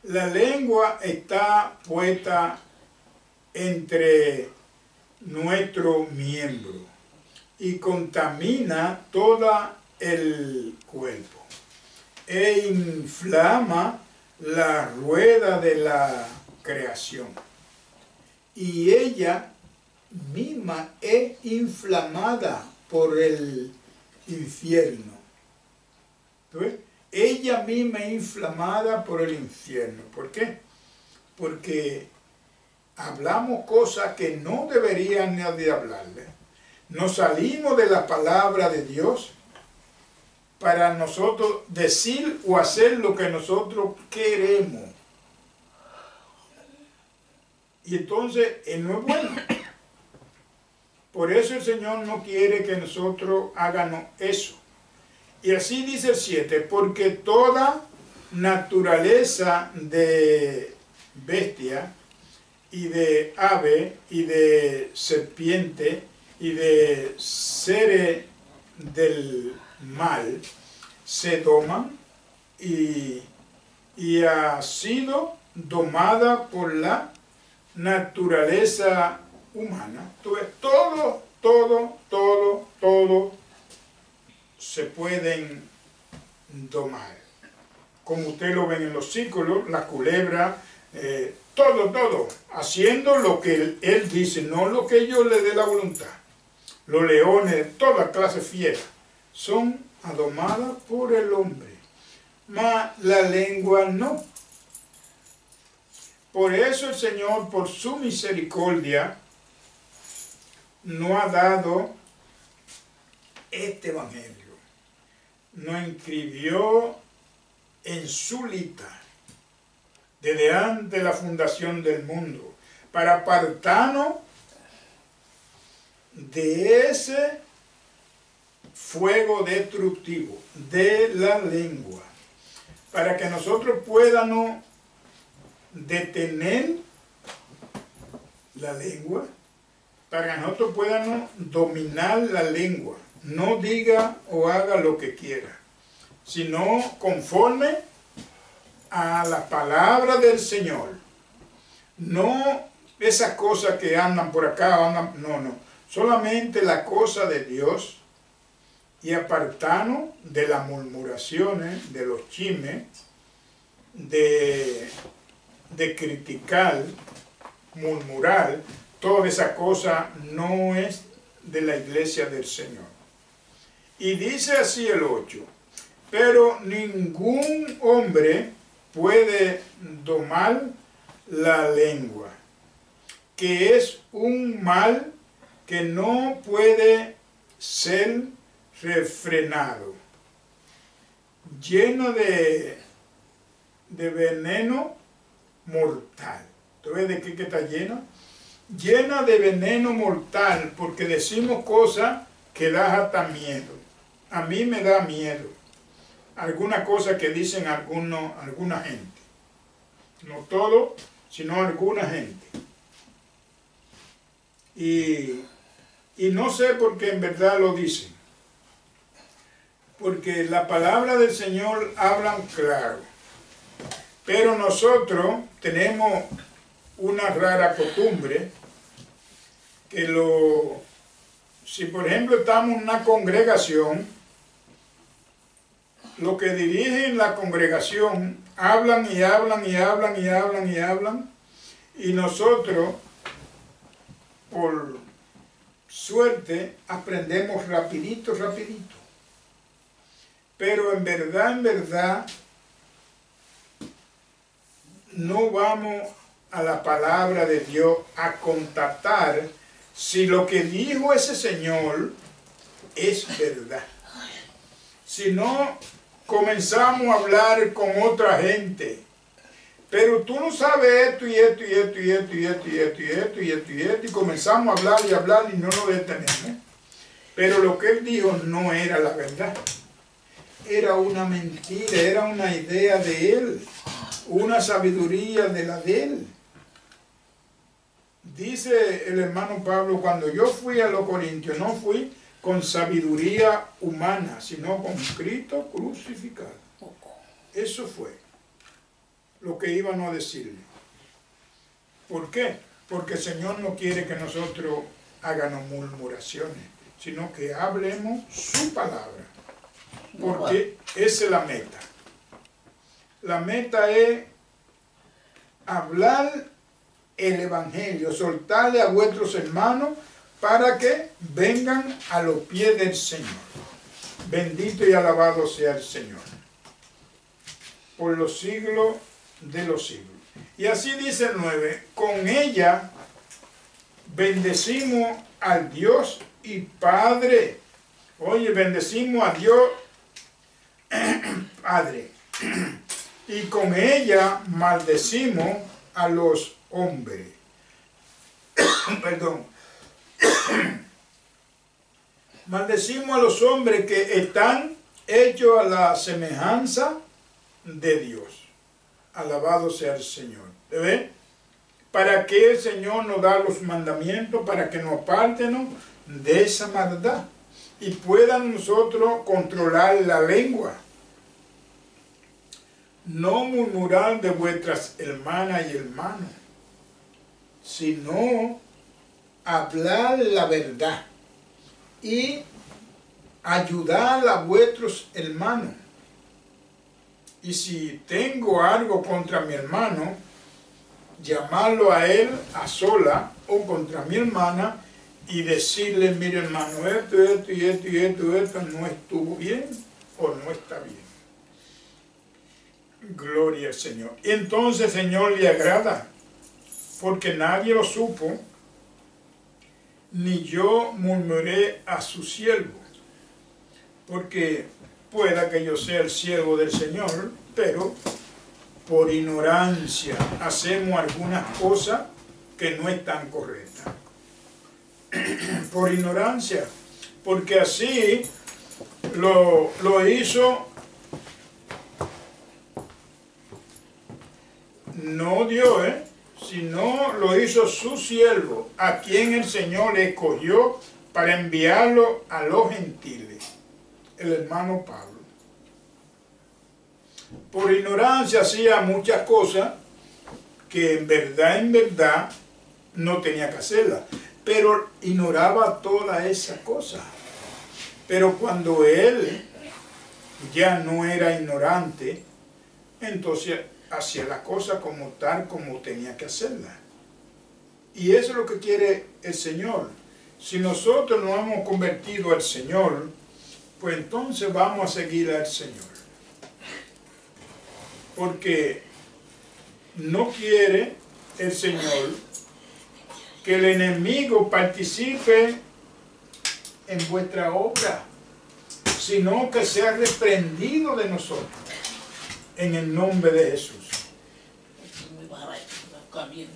La lengua está puesta entre nuestro miembro y contamina todo el cuerpo e inflama la rueda de la creación, y ella misma es inflamada por el infierno. ¿Ves? Ella misma es inflamada por el infierno. ¿Por qué? Porque hablamos cosas que no deberían de hablarle. Nos salimos de la palabra de Dios para nosotros decir o hacer lo que nosotros queremos. Y entonces no es bueno. Por eso el Señor no quiere que nosotros hagamos eso. Y así dice el 7, porque toda naturaleza de bestia y de ave y de serpiente y de seres del mal se doman y ha sido domada por la naturaleza humana. Entonces, todo se pueden domar. Como ustedes lo ven en los círculos, la culebra, todo, haciendo lo que él dice, no lo que yo le dé la voluntad. Los leones, toda clase fiera, son domadas por el hombre, mas la lengua no. Por eso el Señor, por su misericordia, nos ha dado este evangelio. Nos inscribió en su lista desde antes de la fundación del mundo, para apartarnos de ese fuego destructivo de la lengua, para que nosotros podamos detener la lengua, para que nosotros podamos dominar la lengua. No diga o haga lo que quiera, sino conforme a la palabra del Señor. No esas cosas que andan por acá, no. Solamente la cosa de Dios, y apartarnos de las murmuraciones, de los chismes, de criticar, murmurar. Toda esa cosa no es de la iglesia del Señor. Y dice así el 8, pero ningún hombre puede domar la lengua, que es un mal que no puede ser refrenado, lleno de veneno mortal. ¿Tú ves de qué que está lleno? Llena de veneno mortal, porque decimos cosas que da hasta miedo. A mí me da miedo alguna cosa que dicen alguna gente. No todo, sino alguna gente. Y no sé por qué en verdad lo dicen. Porque la palabra del Señor habla claro. Pero nosotros tenemos una rara costumbre que si por ejemplo estamos en una congregación, los que dirigen la congregación hablan y nosotros por suerte aprendemos rapidito. Pero en verdad no vamos a la palabra de Dios a constatar si lo que dijo ese señor es verdad. Si no, comenzamos a hablar con otra gente. Pero tú no sabes esto y comenzamos a hablar y no nos detenemos. Pero lo que él dijo no era la verdad. Era una mentira, era una idea de él, una sabiduría de la de él. Dice el hermano Pablo, cuando yo fui a los Corintios, no fui con sabiduría humana, sino con Cristo crucificado. Eso fue lo que iban a decirle. ¿Por qué? Porque el Señor no quiere que nosotros hagamos murmuraciones, sino que hablemos su palabra. Porque esa es la meta. La meta es hablar el Evangelio, soltarle a vuestros hermanos para que vengan a los pies del Señor. Bendito y alabado sea el Señor por los siglos de los siglos. Y así dice el 9, con ella bendecimos al Dios y Padre. Oye, bendecimos a Dios Padre. Y con ella maldecimos a los hombres. Perdón. Maldecimos a los hombres que están hechos a la semejanza de Dios. Alabado sea el Señor. ¿Ve? Para que el Señor nos da los mandamientos, para que nos aparten de esa maldad y puedan nosotros controlar la lengua. No murmurar de vuestras hermanas y hermanos, sino hablar la verdad y ayudar a vuestros hermanos. Y si tengo algo contra mi hermano, llamarlo a él a sola o contra mi hermana y decirle, mire hermano, esto no estuvo bien o no está bien. Gloria al Señor. Y entonces el Señor le agrada, porque nadie lo supo, ni yo murmuré a su siervo, porque pueda que yo sea el siervo del Señor, pero por ignorancia hacemos algunas cosas que no están correctas. Por ignorancia, porque así lo hizo no Dios, sino lo hizo su siervo, a quien el Señor le escogió para enviarlo a los gentiles, el hermano Pablo. Por ignorancia hacía muchas cosas que en verdad no tenía que hacerlas, pero ignoraba todas esas cosas. Pero cuando él ya no era ignorante, entonces hacía las cosas como tal como tenía que hacerlas. Y eso es lo que quiere el Señor. Si nosotros nos hemos convertido al Señor, pues entonces vamos a seguir al Señor. Porque no quiere el Señor que el enemigo participe en vuestra obra, sino que sea reprendido de nosotros, en el nombre de Jesús. Caliente.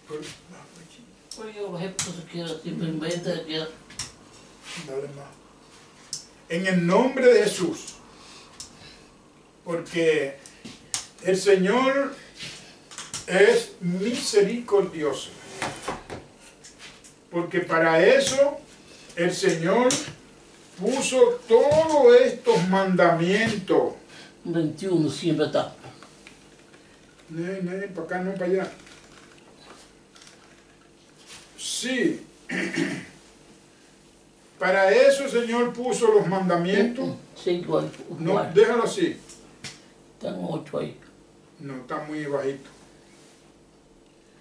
Pues yo bajé cosas que simplemente Dale más. En el nombre de Jesús. Porque el Señor es misericordioso. Porque para eso el Señor puso todos estos mandamientos. 21 siempre está. No, para acá, no para allá. Sí. Para eso el Señor puso los mandamientos. Sí, igual. No, déjalo así. Están 8 ahí. No, está muy bajito.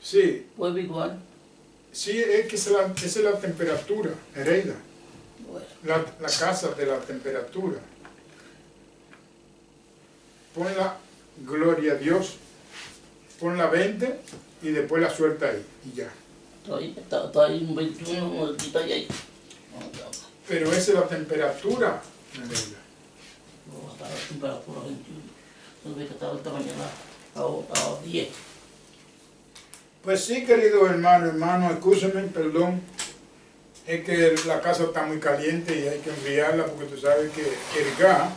Sí. Vuelve igual. Sí, es que esa es la temperatura, Nereida. Bueno. La casa de la temperatura. Ponla, gloria a Dios. Ponla 20 y después la suelta ahí y ya. Está ahí un 21, un quita ahí. Pero esa es la temperatura, Nereida. No, está la temperatura 21. No ve que estaba esta mañana a 10. Pues sí, querido hermano, escúchame, perdón. es que la casa está muy caliente y hay que enfriarla porque tú sabes que el gas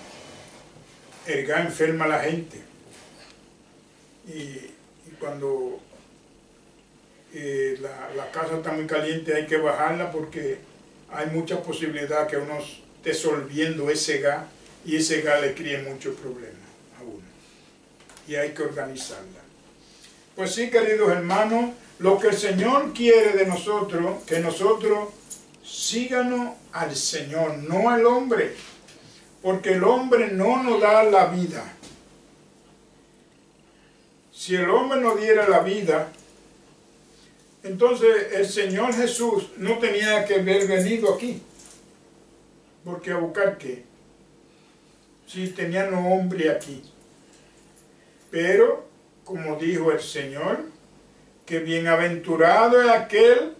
enferma a la gente. Y cuando la casa está muy caliente hay que bajarla porque hay mucha posibilidad que uno esté solviendo ese gas y ese gas le críe muchos problemas a uno. Y hay que organizarla. Pues sí, queridos hermanos, lo que el Señor quiere de nosotros, que nosotros síganos al Señor, no al hombre, porque el hombre no nos da la vida. Si el hombre nos diera la vida, entonces el Señor Jesús no tenía que haber venido aquí. Porque a buscar qué, si tenían un hombre aquí. Pero, como dijo el Señor, que bienaventurado es aquel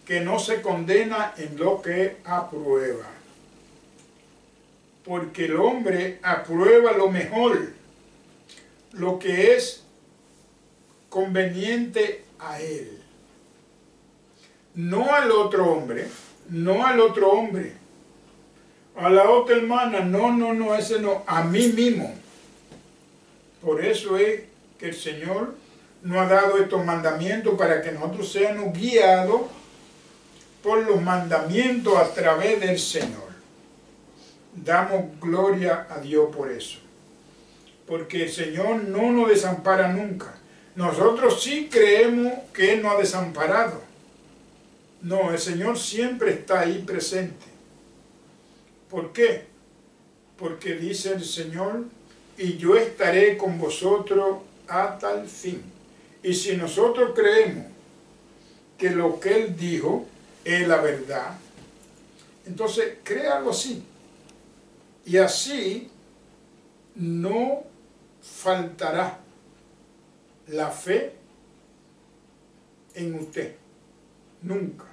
que no se condena en lo que aprueba. Porque el hombre aprueba lo mejor, lo que es conveniente a él. No al otro hombre, no al otro hombre. A la otra hermana, no, ese no, a mí mismo. Por eso es que el Señor nos ha dado estos mandamientos para que nosotros seamos guiados por los mandamientos a través del Señor. Damos gloria a Dios por eso. Porque el Señor no nos desampara nunca. Nosotros sí creemos que Él nos ha desamparado. No, el Señor siempre está ahí presente. ¿Por qué? Porque dice el Señor, y yo estaré con vosotros hasta el fin. Y si nosotros creemos que lo que Él dijo es la verdad, entonces créalo así. Y así no faltará la fe en usted. Nunca.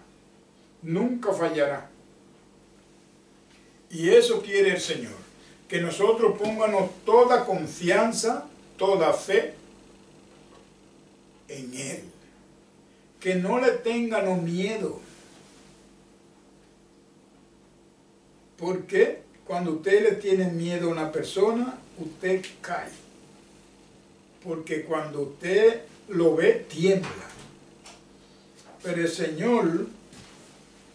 Nunca fallará. Y eso quiere el Señor, que nosotros pongamos toda confianza, toda fe en Él. Que no le tengan miedo. Porque cuando usted le tiene miedo a una persona, usted cae. Porque cuando usted lo ve, tiembla. Pero el Señor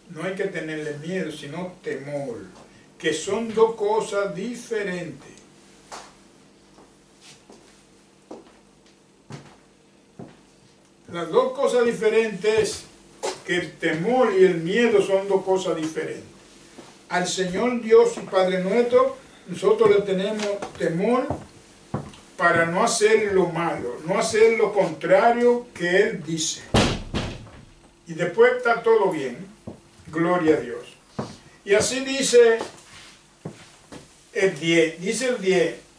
no hay que tenerle miedo, sino temor. Que son dos cosas diferentes. Las dos cosas diferentes es que el temor y el miedo son dos cosas diferentes. Al Señor Dios y Padre nuestro, nosotros le tenemos temor para no hacer lo malo, no hacer lo contrario que Él dice. Y después está todo bien, gloria a Dios. Y así dice el 10,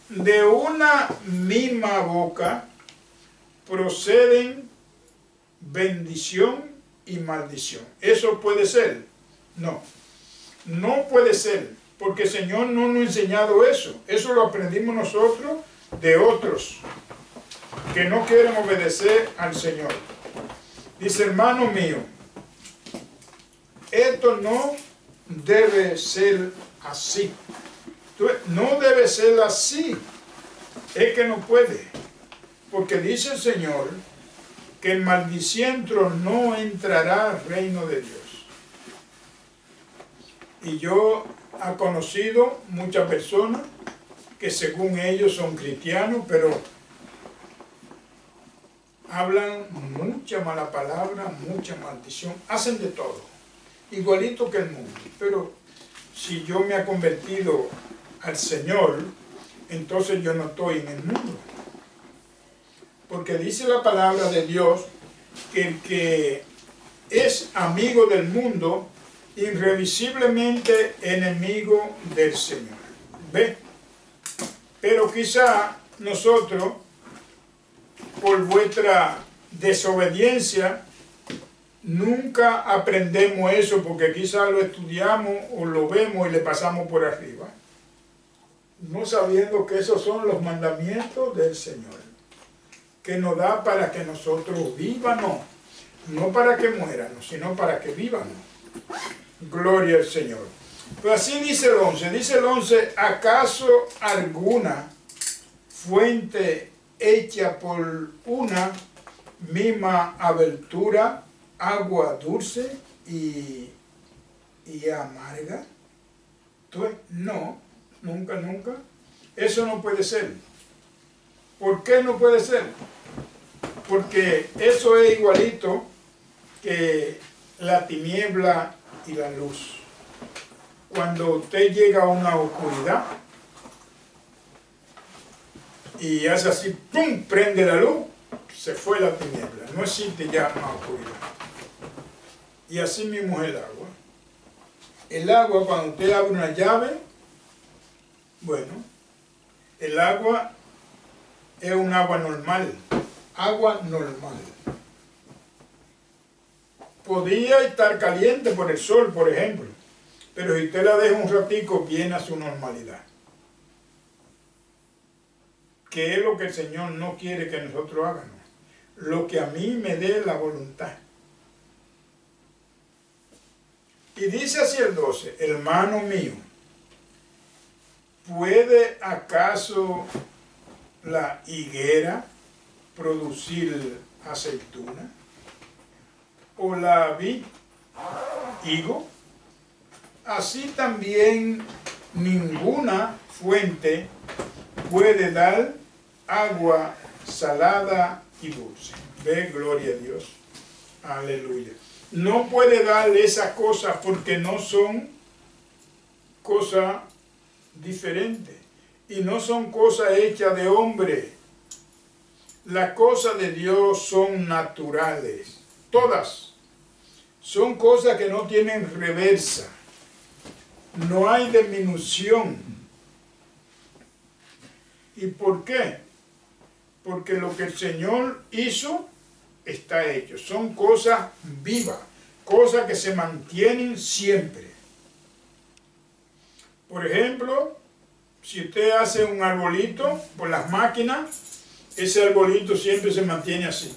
de una misma boca proceden bendición y maldición. ¿Eso puede ser? No, no puede ser, porque el Señor no nos ha enseñado eso. Eso lo aprendimos nosotros de otros que no quieren obedecer al Señor. Dice, hermano mío, esto no debe ser así. No debe ser así. Es que no puede. Porque dice el Señor que el maldiciento no entrará al reino de Dios. Y yo he conocido muchas personas que según ellos son cristianos, pero hablan mucha mala palabra, mucha maldición, hacen de todo, igualito que el mundo. Pero si yo me he convertido al Señor, entonces yo no estoy en el mundo. Porque dice la palabra de Dios que el que es amigo del mundo, irrevisiblemente enemigo del Señor. ¿Ve? Pero quizá nosotros, por vuestra desobediencia, nunca aprendemos eso, porque quizá lo estudiamos o lo vemos y le pasamos por arriba, no sabiendo que esos son los mandamientos del Señor, que nos da para que nosotros vivamos, no para que muéramos, sino para que vivamos. Gloria al Señor. Pues así dice el 11, ¿acaso alguna fuente hecha por una misma abertura, agua dulce y amarga? Entonces, no, nunca, nunca. Eso no puede ser. ¿Por qué no puede ser? Porque eso es igualito que la tiniebla y la luz. Cuando usted llega a una oscuridad y hace así, ¡pum!, prende la luz, se fue la tiniebla, no existe ya más oscuridad. Y así mismo es el agua. El agua, cuando usted abre una llave, bueno, el agua es un agua normal, agua normal. Podría estar caliente por el sol, por ejemplo, pero si usted la deja un ratico, viene a su normalidad. ¿Qué es lo que el Señor no quiere que nosotros hagamos? Lo que a mí me dé la voluntad. Y dice así el 12, hermano mío, ¿puede acaso la higuera producir aceituna? ¿O la vid higo? Así también ninguna fuente puede dar agua salada y dulce. Ve, gloria a Dios. Aleluya. No puede dar esas cosas porque no son cosas diferentes. Y no son cosas hechas de hombre. Las cosas de Dios son naturales. Todas. Son cosas que no tienen reversa. No hay disminución. ¿Y por qué? Porque lo que el Señor hizo está hecho. Son cosas vivas, cosas que se mantienen siempre. Por ejemplo, si usted hace un arbolito por las máquinas, ese arbolito siempre se mantiene así.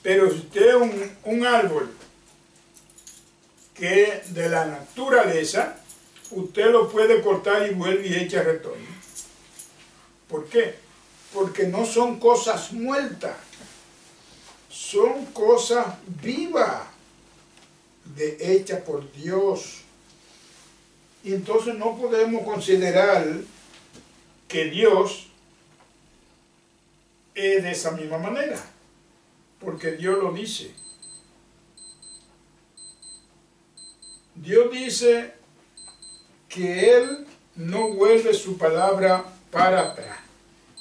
Pero si usted un árbol que es de la naturaleza, usted lo puede cortar y vuelve y echa retorno. ¿Por qué? Porque no son cosas muertas, son cosas vivas, hechas por Dios. Y entonces no podemos considerar que Dios es de esa misma manera, porque Dios lo dice. Dios dice que Él no vuelve su palabra para atrás,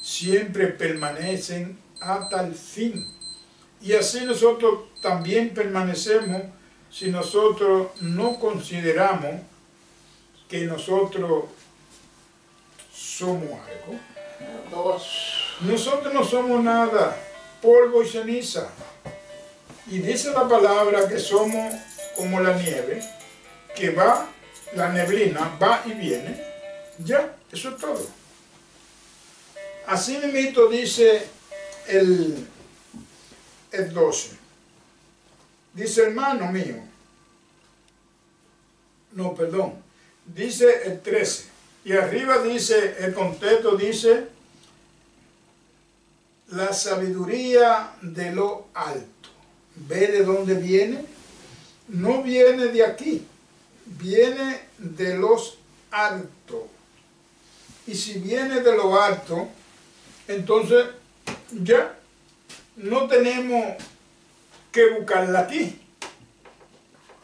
siempre permanecen hasta el fin. Y así nosotros también permanecemos si nosotros no consideramos que nosotros somos algo. Nosotros no somos nada, polvo y ceniza. Y dice la palabra que somos como la nieve, que va, la neblina va y viene. Ya, eso es todo. Así mismo dice el 12. Dice, hermano mío. No, perdón. Dice el 13. Y arriba dice, el contexto dice, la sabiduría de lo alto. ¿Ve de dónde viene? No viene de aquí. Viene de los altos. Y si viene de lo alto, entonces ya no tenemos que buscarla aquí,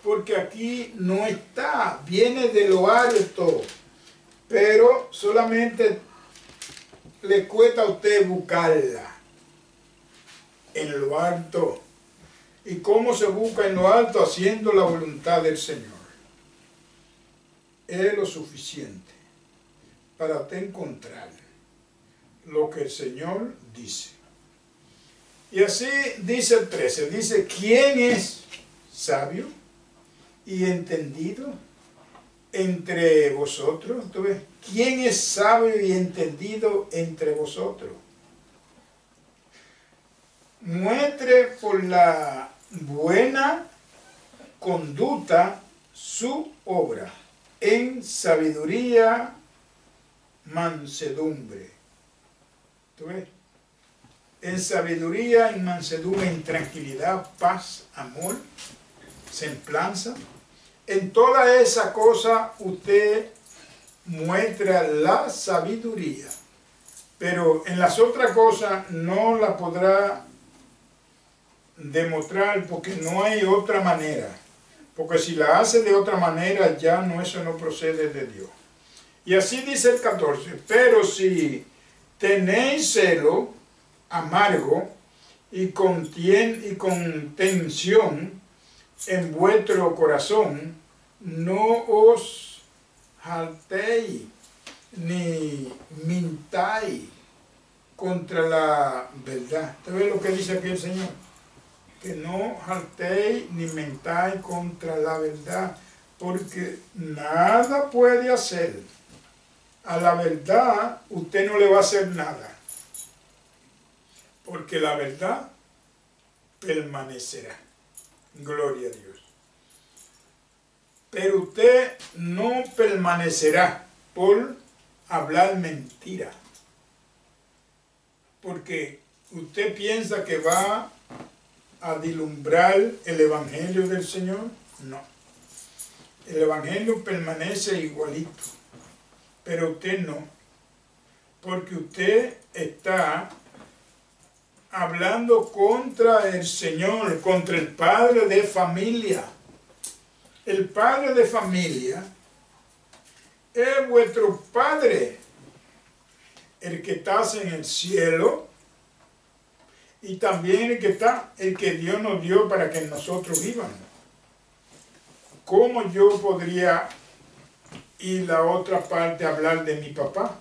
porque aquí no está, viene de lo alto, pero solamente le cuesta a usted buscarla en lo alto. ¿Y cómo se busca en lo alto? Haciendo la voluntad del Señor. Es lo suficiente para usted encontrar lo que el Señor dice. Y así dice el 13, dice, ¿quién es sabio y entendido entre vosotros? ¿Tú ves? ¿Quién es sabio y entendido entre vosotros? Muestre por la buena conduta su obra en sabiduría, mansedumbre. ¿Tú ves? En sabiduría, en mansedumbre, en tranquilidad, paz, amor, templanza. En toda esa cosa usted muestra la sabiduría. Pero en las otras cosas no la podrá demostrar porque no hay otra manera. Porque si la hace de otra manera, ya no, eso no procede de Dios. Y así dice el 14. Pero si tenéis celo amargo y contención en vuestro corazón, no os jaltéis ni mintáis contra la verdad. ¿Usted ve lo que dice aquí el Señor? Que no jaltéis ni mentáis contra la verdad, porque nada puede hacer. A la verdad usted no le va a hacer nada, porque la verdad permanecerá. Gloria a Dios. Pero usted no permanecerá por hablar mentira, porque usted piensa que va a dilumbrar el Evangelio del Señor. No. El Evangelio permanece igualito, pero usted no, porque usted está hablando contra el Señor, contra el padre de familia. El padre de familia es vuestro Padre, el que está en el cielo, y también el que Dios nos dio para que nosotros vivamos. ¿Cómo yo podría ir la otra parte a hablar de mi papá?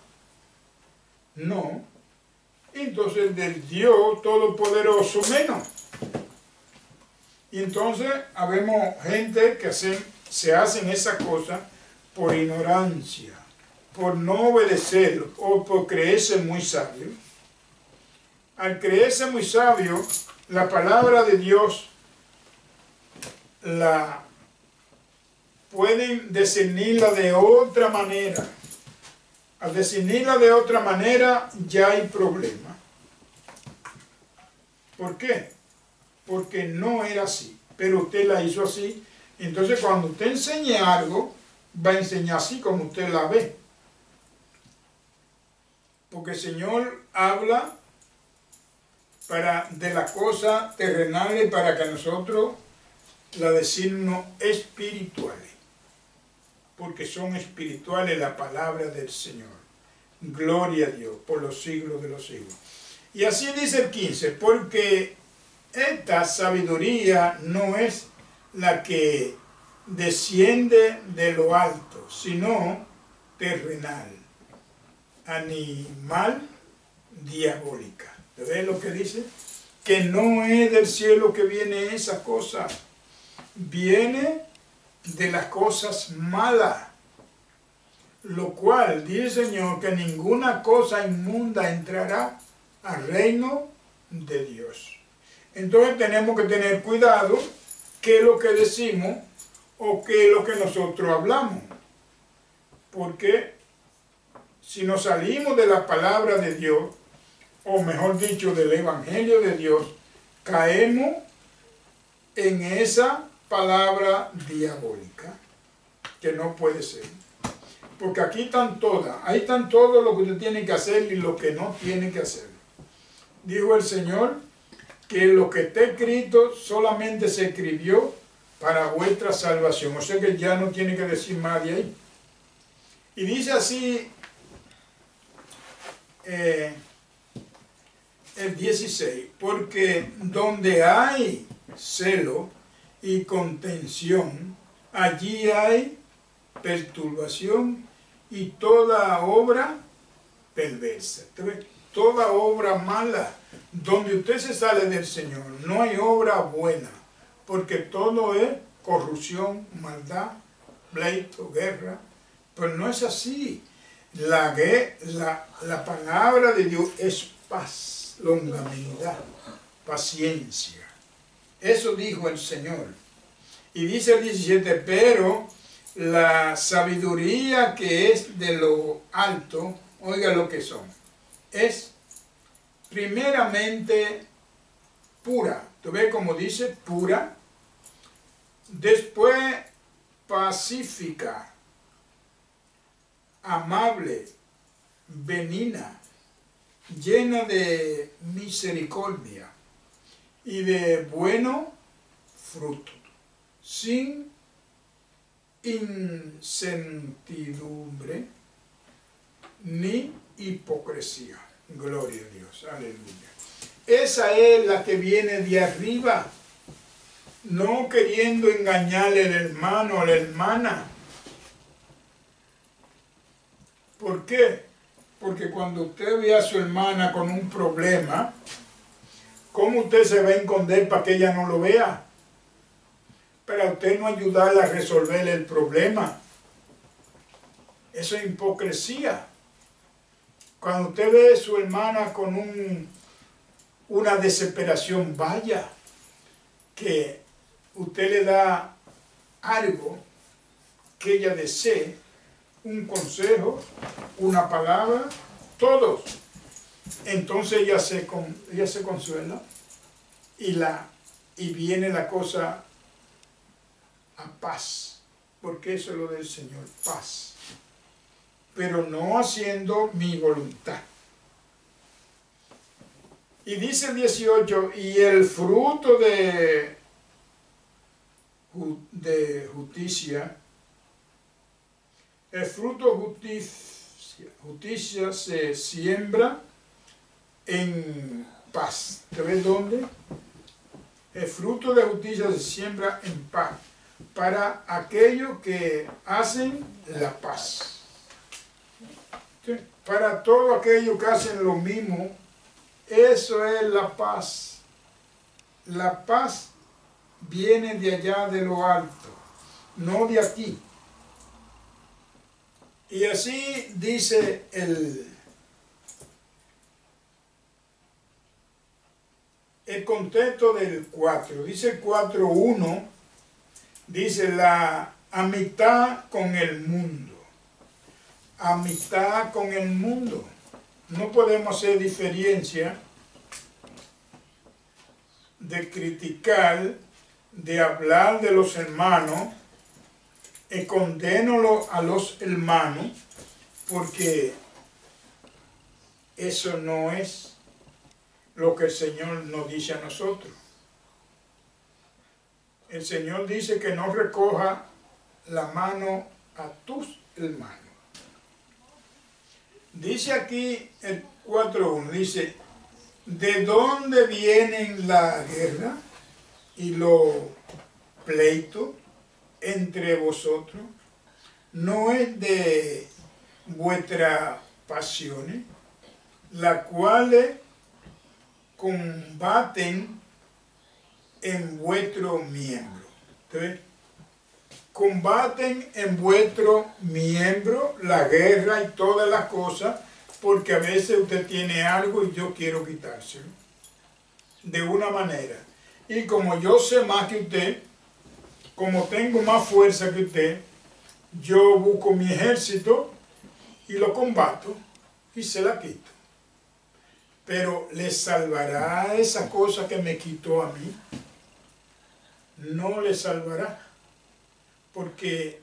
No. Entonces del Dios Todopoderoso menos. Y entonces habemos gente que se hacen esa cosa por ignorancia, por no obedecer o por creerse muy sabio. Al creerse muy sabio, la palabra de Dios la pueden discernirla de otra manera. Al discernirla de otra manera ya hay problema. ¿Por qué? Porque no era así, pero usted la hizo así. Entonces cuando usted enseñe algo, va a enseñar así como usted la ve. Porque el Señor habla de las cosas terrenales para que nosotros la decimos espirituales. Porque son espirituales la palabra del Señor. Gloria a Dios por los siglos de los siglos. Y así dice el 15, porque esta sabiduría no es la que desciende de lo alto, sino terrenal, animal, diabólica. ¿Ves lo que dice? Que no es del cielo que viene esa cosa, viene de las cosas malas, lo cual dice el Señor que ninguna cosa inmunda entrará al reino de Dios. Entonces tenemos que tener cuidado qué es lo que decimos o qué es lo que nosotros hablamos, porque si nos salimos de la palabra de Dios, o mejor dicho, del Evangelio de Dios, caemos en esa palabra diabólica, que no puede ser. Porque aquí están todas, ahí están todo lo que usted tiene que hacer y lo que no tiene que hacer. Dijo el Señor que lo que está escrito solamente se escribió para vuestra salvación. O sea que ya no tiene que decir más de ahí. Y dice así el 16, porque donde hay celo y contención, allí hay perturbación y toda obra perversa. Toda obra mala, donde usted se sale del Señor, no hay obra buena, porque todo es corrupción, maldad, pleito, guerra. Pero no es así. La palabra de Dios es paz, longanimidad, paciencia. Eso dijo el Señor. Y dice el 17, pero la sabiduría que es de lo alto, oiga lo que son, es primeramente pura. ¿Tú ves cómo dice? Pura. Después pacífica, amable, benigna, llena de misericordia y de bueno fruto, sin incertidumbre ni hipocresía. Gloria a Dios, aleluya. Esa es la que viene de arriba, no queriendo engañarle al hermano o a la hermana. ¿Por qué? Porque cuando usted ve a su hermana con un problema, ¿cómo usted se va a esconder para que ella no lo vea? Para usted no ayudarla a resolver el problema. Eso es hipocresía. Cuando usted ve a su hermana con una desesperación, vaya, que usted le da algo que ella desee, un consejo, una palabra, todos. Entonces ella se consuela y viene la cosa a paz, porque eso es lo del Señor, paz, pero no haciendo mi voluntad. Y dice el 18, y el fruto de justicia, el fruto de justicia se siembra en paz. ¿Te ves dónde? El fruto de justicia se siembra en paz para aquellos que hacen la paz. ¿Sí? Para todos aquellos que hacen lo mismo, eso es la paz. La paz viene de allá de lo alto, no de aquí. Y así dice el contexto del 4. Dice el 4.1, dice la amistad con el mundo. Amistad con el mundo. No podemos hacer diferencia de criticar, de hablar de los hermanos, condénalo a los hermanos, porque eso no es lo que el Señor nos dice a nosotros. El Señor dice que no recoja la mano a tus hermanos. Dice aquí el 4.1, dice, ¿de dónde vienen la guerra y los pleitos entre vosotros? ¿No es de vuestras pasiones, las cuales combaten en vuestro miembro? ¿Entonces? Combaten en vuestro miembro la guerra y todas las cosas, porque a veces usted tiene algo y yo quiero quitárselo de una manera. Y como yo sé más que usted, como tengo más fuerza que usted, yo busco mi ejército y lo combato y se la quito. Pero ¿le salvará esa cosa que me quitó a mí? No le salvará. Porque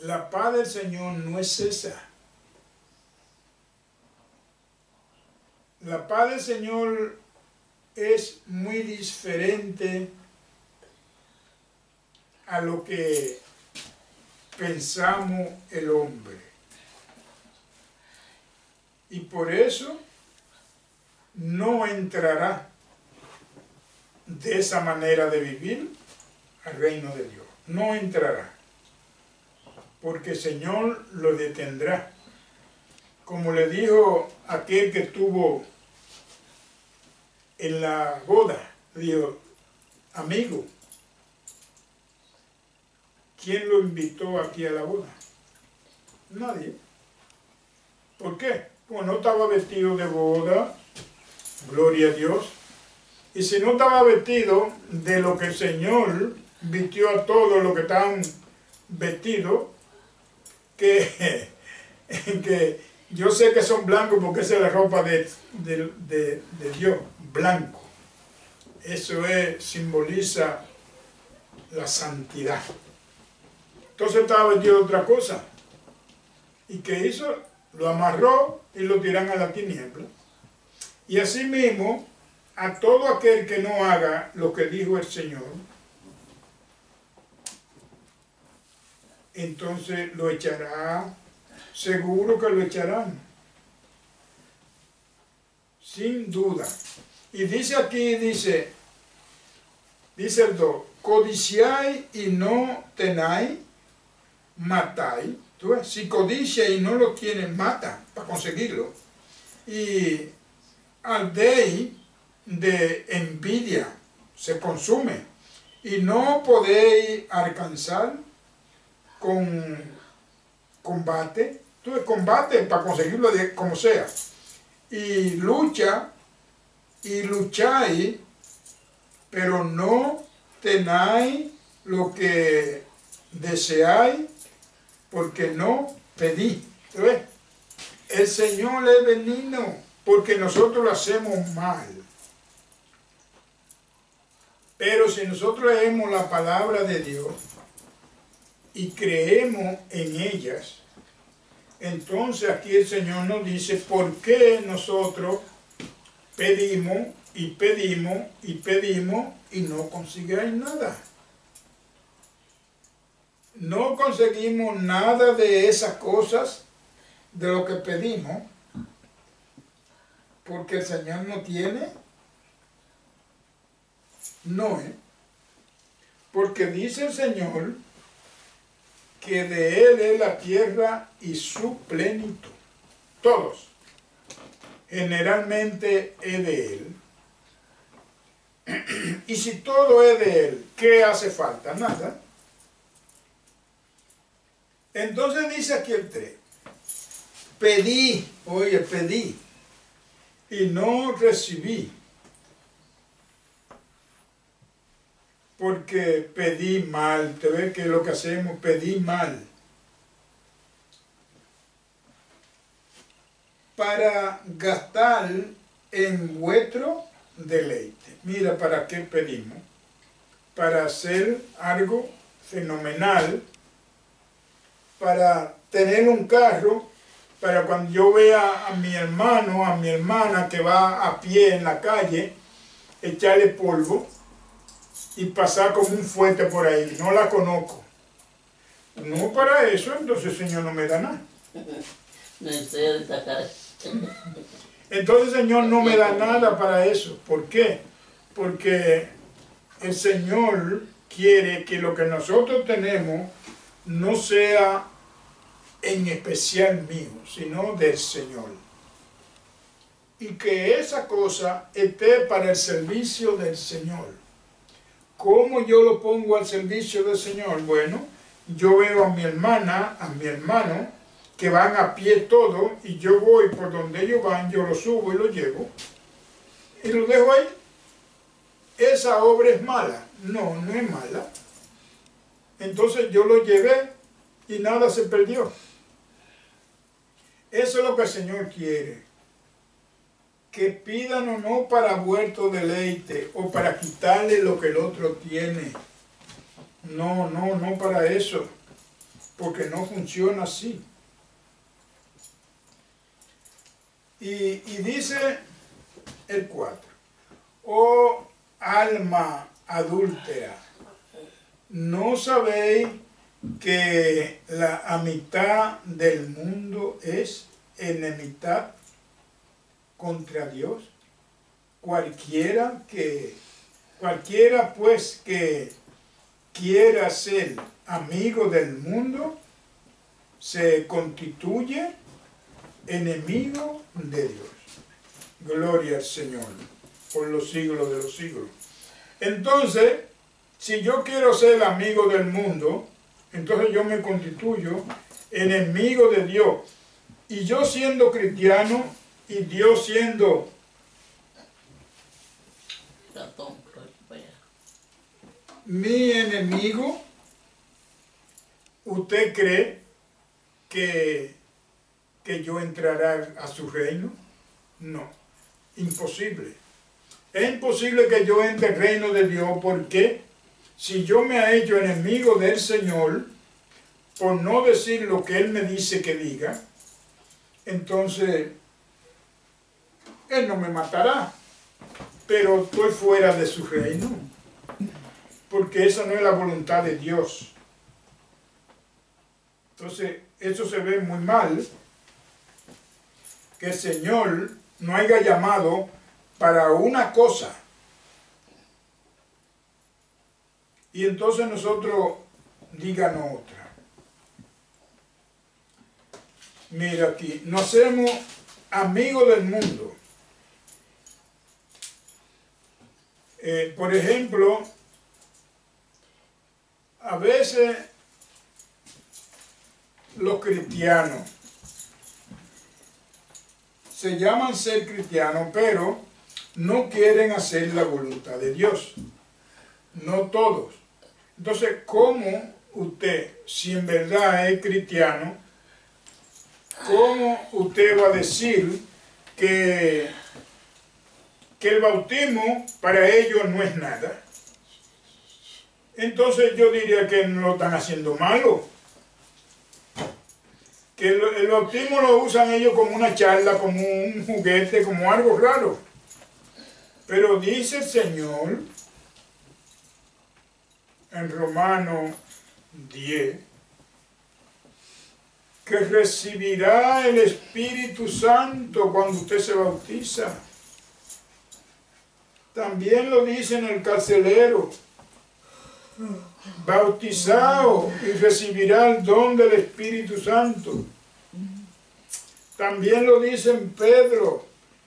la paz del Señor no es esa. La paz del Señor es muy diferente a lo que pensamos el hombre. Y por eso no entrará de esa manera de vivir al reino de Dios. No entrará, porque el Señor lo detendrá. Como le dijo aquel que estuvo en la boda, dijo, amigo, ¿quién lo invitó aquí a la boda? Nadie. ¿Por qué? Pues no estaba vestido de boda, gloria a Dios. Y si no estaba vestido de lo que el Señor vistió a todos los que estaban vestidos, que yo sé que son blancos porque esa es la ropa de Dios, blanco. Eso simboliza la santidad. Entonces estaba vestido de otra cosa. ¿Y qué hizo? Lo amarró y lo tiran a la tiniebla. Y asimismo, a todo aquel que no haga lo que dijo el Señor, entonces lo echará, seguro que lo echarán, sin duda. Y dice aquí, dice el 2, codiciáis y no tenéis, matáis. ¿Tú ves? Si codicia y no lo tienen, mata para conseguirlo. Y ardéis de envidia, se consume. Y no podéis alcanzar con combate. Tú ves, combate para conseguirlo como sea. Y lucha y lucháis, pero no tenéis lo que deseáis, porque no pedís. ¿Ves? El Señor es benigno, porque nosotros lo hacemos mal. Pero si nosotros leemos la palabra de Dios y creemos en ellas, entonces aquí el Señor nos dice por qué nosotros pedimos y pedimos y pedimos y no conseguimos nada. No conseguimos nada de esas cosas, de lo que pedimos, porque el Señor no tiene. No, porque dice el Señor que de Él es la tierra y su plenitud. Todos. Generalmente es de Él. Y si todo es de Él, ¿qué hace falta? Nada. Entonces dice aquí el 3. Pedí, oye, pedí, y no recibí. Porque pedí mal. Te ves que es lo que hacemos, pedí mal. Para gastar en vuestro deleite. Mira, ¿para qué pedimos? Para hacer algo fenomenal, para tener un carro, para cuando yo vea a mi hermano, a mi hermana que va a pie en la calle, echarle polvo y pasar como un fuerte por ahí. No la conozco. No para eso, entonces el Señor no me da nada. Entonces el Señor no me da nada para eso. ¿Por qué? Porque el Señor quiere que lo que nosotros tenemos no sea en especial mío, sino del Señor. Y que esa cosa esté para el servicio del Señor. ¿Cómo yo lo pongo al servicio del Señor? Bueno, yo veo a mi hermana, a mi hermano, que van a pie todo, y yo voy por donde ellos van, yo lo subo y lo llevo, y lo dejo ahí. ¿Esa obra es mala? No, no es mala. Entonces yo lo llevé y nada se perdió. Eso es lo que el Señor quiere. Que pidan o no para vuestro deleite o para quitarle lo que el otro tiene. No, no, no para eso. Porque no funciona así. Y dice el 4. Oh alma adúltera, ¿no sabéis que la amistad del mundo es enemistad contra Dios? Cualquiera pues que quiera ser amigo del mundo se constituye enemigo de Dios. Gloria al Señor por los siglos de los siglos. Entonces, si yo quiero ser amigo del mundo, entonces yo me constituyo enemigo de Dios. Y yo siendo cristiano y Dios siendo mi enemigo, ¿usted cree que yo entraré a su reino? No, imposible. Es imposible que yo entre al reino de Dios, porque si yo me he hecho enemigo del Señor, por no decir lo que Él me dice que diga, entonces Él no me matará, pero estoy fuera de su reino, porque esa no es la voluntad de Dios. Entonces, eso se ve muy mal, que el Señor no haya llamado para una cosa, y entonces nosotros díganos otra. Mira aquí, nos hacemos amigos del mundo. Por ejemplo, a veces los cristianos se llaman ser cristianos, pero no quieren hacer la voluntad de Dios. No todos. Entonces, ¿cómo usted, si en verdad es cristiano, cómo usted va a decir que el bautismo para ellos no es nada? Entonces yo diría que no lo están haciendo malo. Que el bautismo lo usan ellos como una charla, como un juguete, como algo raro. Pero dice el Señor en Romanos 10 que recibirá el Espíritu Santo cuando usted se bautiza. También lo dice en el carcelero, bautizado y recibirá el don del Espíritu Santo. También lo dice en Pedro,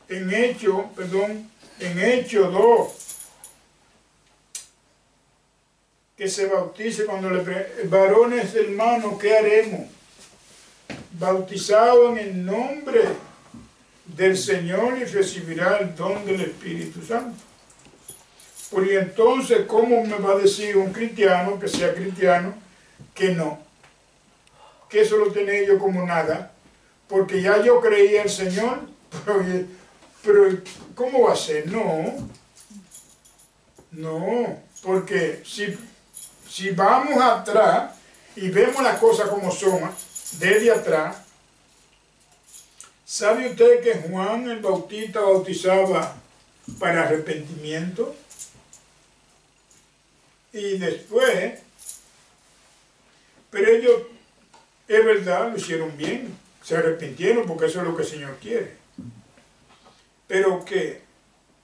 en Hechos 2, que se bautice cuando varones hermanos, ¿qué haremos? Bautizado en el nombre del Señor y recibirá el don del Espíritu Santo. Porque entonces, ¿cómo me va a decir un cristiano, que sea cristiano, que no? Que eso lo tiene yo como nada, porque ya yo creía en el Señor, pero ¿cómo va a ser? No, porque si vamos atrás y vemos las cosas como son, desde atrás, ¿sabe usted que Juan el Bautista bautizaba para arrepentimiento? Y después, pero ellos, es verdad, lo hicieron bien, se arrepintieron porque eso es lo que el Señor quiere. Pero que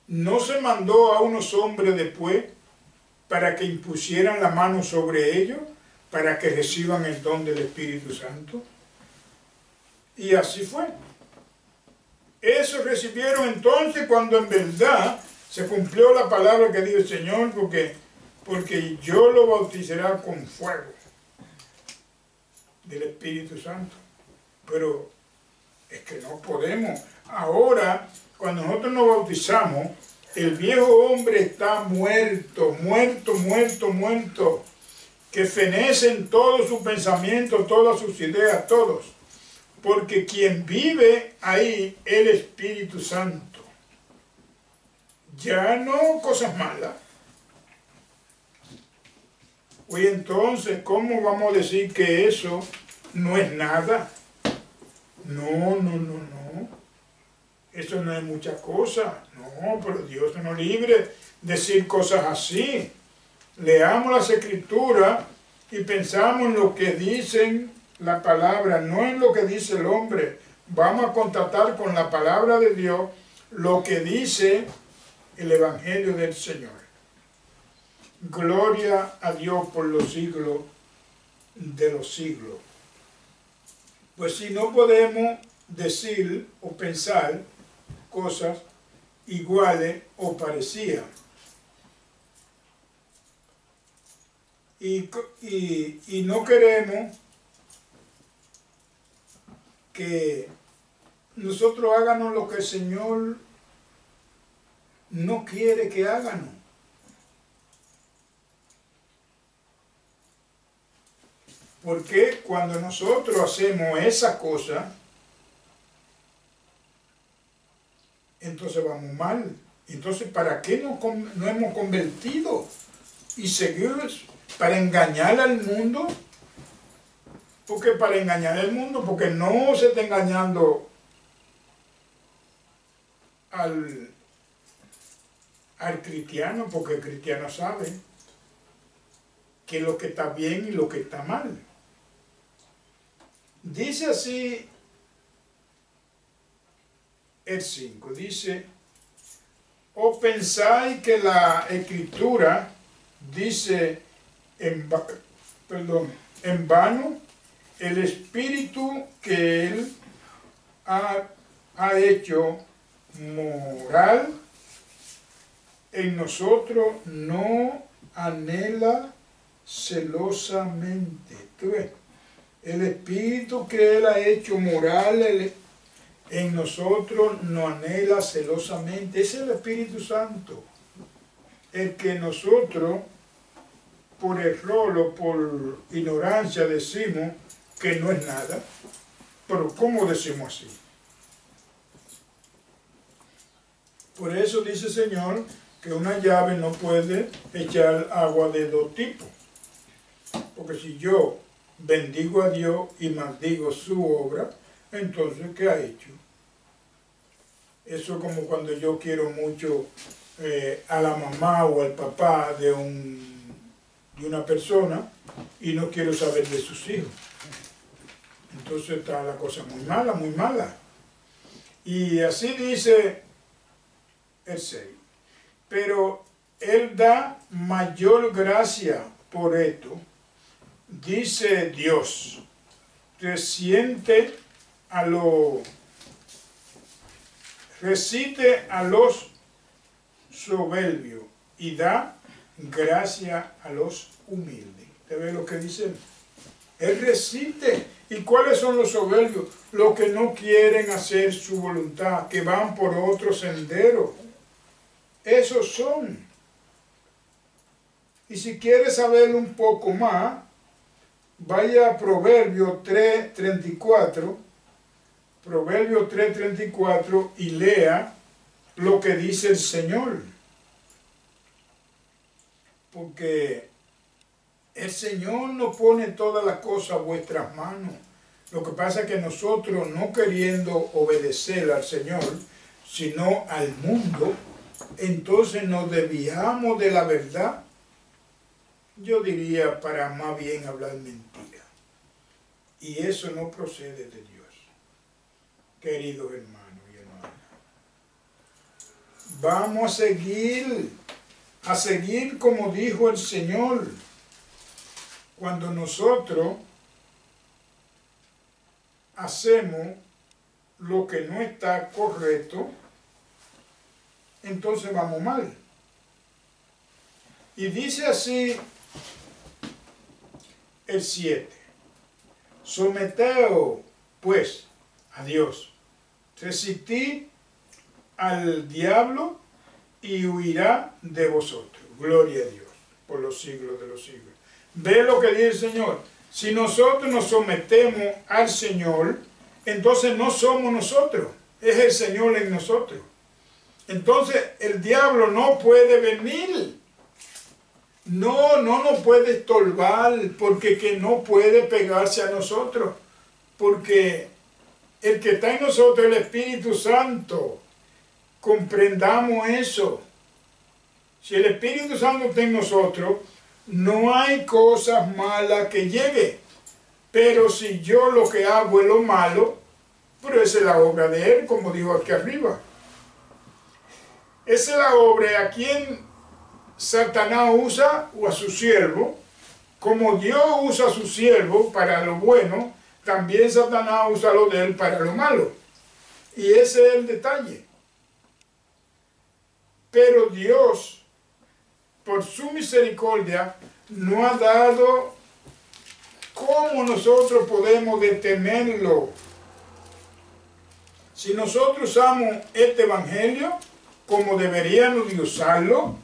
no se mandó a unos hombres después para que impusieran la mano sobre ellos, para que reciban el don del Espíritu Santo. Y así fue. Eso recibieron entonces cuando en verdad se cumplió la palabra que dijo el Señor, porque yo lo bautizaré con fuego del Espíritu Santo. Pero es que no podemos. Ahora, cuando nosotros nos bautizamos, el viejo hombre está muerto, que fenecen todos sus pensamientos, todas sus ideas, todos. Porque quien vive ahí es el Espíritu Santo. Ya no cosas malas. Oye, entonces, ¿cómo vamos a decir que eso no es nada? No. Eso no es mucha cosa. No, pero Dios nos libre de decir cosas así. Leamos las Escrituras y pensamos en lo que dicen la palabra, no en lo que dice el hombre. Vamos a contratar con la palabra de Dios lo que dice el Evangelio del Señor. Gloria a Dios por los siglos de los siglos. Pues si no podemos decir o pensar cosas iguales o parecidas. Y no queremos que nosotros háganos lo que el Señor no quiere que háganos. Porque cuando nosotros hacemos esa cosa, entonces vamos mal. Entonces, ¿para qué no hemos convertido? Y seguimos para engañar al mundo. Porque para engañar al mundo, porque no se está engañando al cristiano, porque el cristiano sabe que lo que está bien y lo que está mal. Dice así el 5, dice: ¿o pensáis que la Escritura dice en vano el Espíritu que Él ha hecho moral en nosotros no anhela celosamente? ¿Tú ves? El Espíritu que Él ha hecho moral en nosotros no anhela celosamente. Ese es el Espíritu Santo, el que nosotros por error o por ignorancia decimos que no es nada. Pero ¿cómo decimos así? Por eso dice el Señor que una llave no puede echar agua de dos tipos. Porque si yo bendigo a Dios y maldigo su obra, entonces ¿qué ha hecho? Eso es como cuando yo quiero mucho a la mamá o al papá de una persona y no quiero saber de sus hijos. Entonces está la cosa muy mala, muy mala. Y así dice el 6. Pero Él da mayor gracia por esto, dice Dios, resiste a los soberbios y da gracia a los humildes. ¿Te ve lo que dice? Él resiste. ¿Y cuáles son los soberbios? Los que no quieren hacer su voluntad, que van por otro sendero. Esos son. Y si quieres saber un poco más, vaya a Proverbios 3:34, Proverbios 3:34, y lea lo que dice el Señor. Porque el Señor nos pone todas las cosas a vuestras manos. Lo que pasa es que nosotros, no queriendo obedecer al Señor, sino al mundo, entonces nos desviamos de la verdad. Yo diría, para más bien hablar mentira. Y eso no procede de Dios, queridos hermanos y hermanas. Vamos a seguir como dijo el Señor. Cuando nosotros hacemos lo que no está correcto, entonces vamos mal. Y dice así el 7. Someteos, pues, a Dios. Resistid al diablo y huirá de vosotros. Gloria a Dios por los siglos de los siglos. Ve lo que dice el Señor. Si nosotros nos sometemos al Señor, entonces no somos nosotros, es el Señor en nosotros. Entonces el diablo no puede venir. No nos puede estorbar, porque que no puede pegarse a nosotros. Porque el que está en nosotros es el Espíritu Santo. Comprendamos eso. Si el Espíritu Santo está en nosotros, no hay cosas malas que llegue. Pero si yo lo que hago es lo malo, pero esa es la obra de Él, como dijo aquí arriba. Esa es la obra a quien Satanás usa, o a su siervo. Como Dios usa a su siervo para lo bueno, también Satanás usa lo de él para lo malo. Y ese es el detalle. Pero Dios, por su misericordia, nos ha dado cómo nosotros podemos detenerlo. Si nosotros usamos este evangelio como deberíamos de usarlo,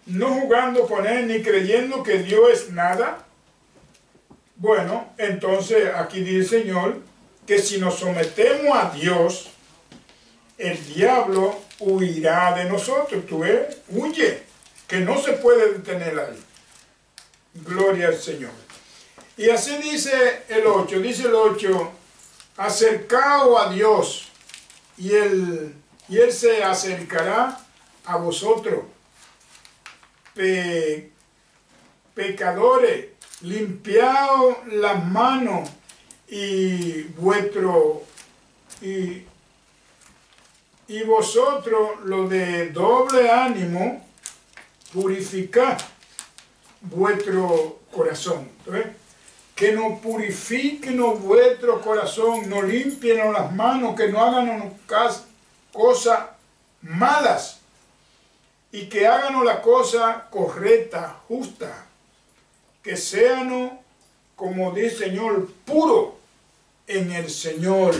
no jugando con él ni creyendo que Dios es nada, Bueno, entonces aquí dice el Señor que si nos sometemos a Dios, el diablo huirá de nosotros. ¿Tú ves? Huye, que no se puede detener ahí. Gloria al Señor. Y así dice el 8, acercaos a Dios y Él se acercará a vosotros. Pecadores, limpiaos las manos y vosotros, los de doble ánimo, purificad vuestro corazón. ¿Ves? Que nos purifiquen vuestro corazón, nos limpien las manos, que no hagan cosas malas y que hagan la cosa correcta, justa, que sean, como dice el Señor, puro en el Señor.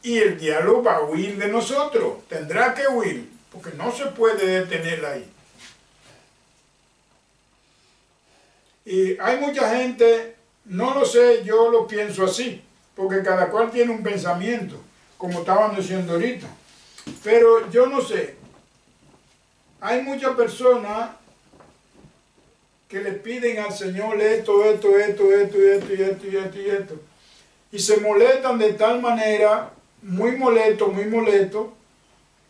Y el diablo va a huir de nosotros, tendrá que huir, porque no se puede detener ahí. Y hay mucha gente, no lo sé, yo lo pienso así, porque cada cual tiene un pensamiento, como estaban diciendo ahorita. Pero yo no sé, hay muchas personas que le piden al Señor esto, y se molestan de tal manera, muy molesto,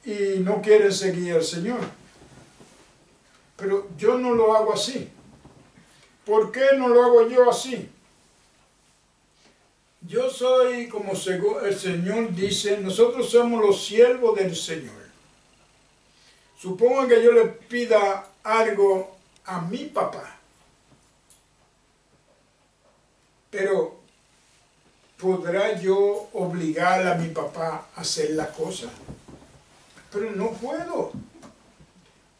y no quieren seguir al Señor. Pero yo no lo hago así. ¿Por qué no lo hago yo así? Yo soy, como el Señor dice, nosotros somos los siervos del Señor. Supongo que yo le pida algo a mi papá, pero ¿podrá yo obligar a mi papá a hacer la cosa? Pero no puedo,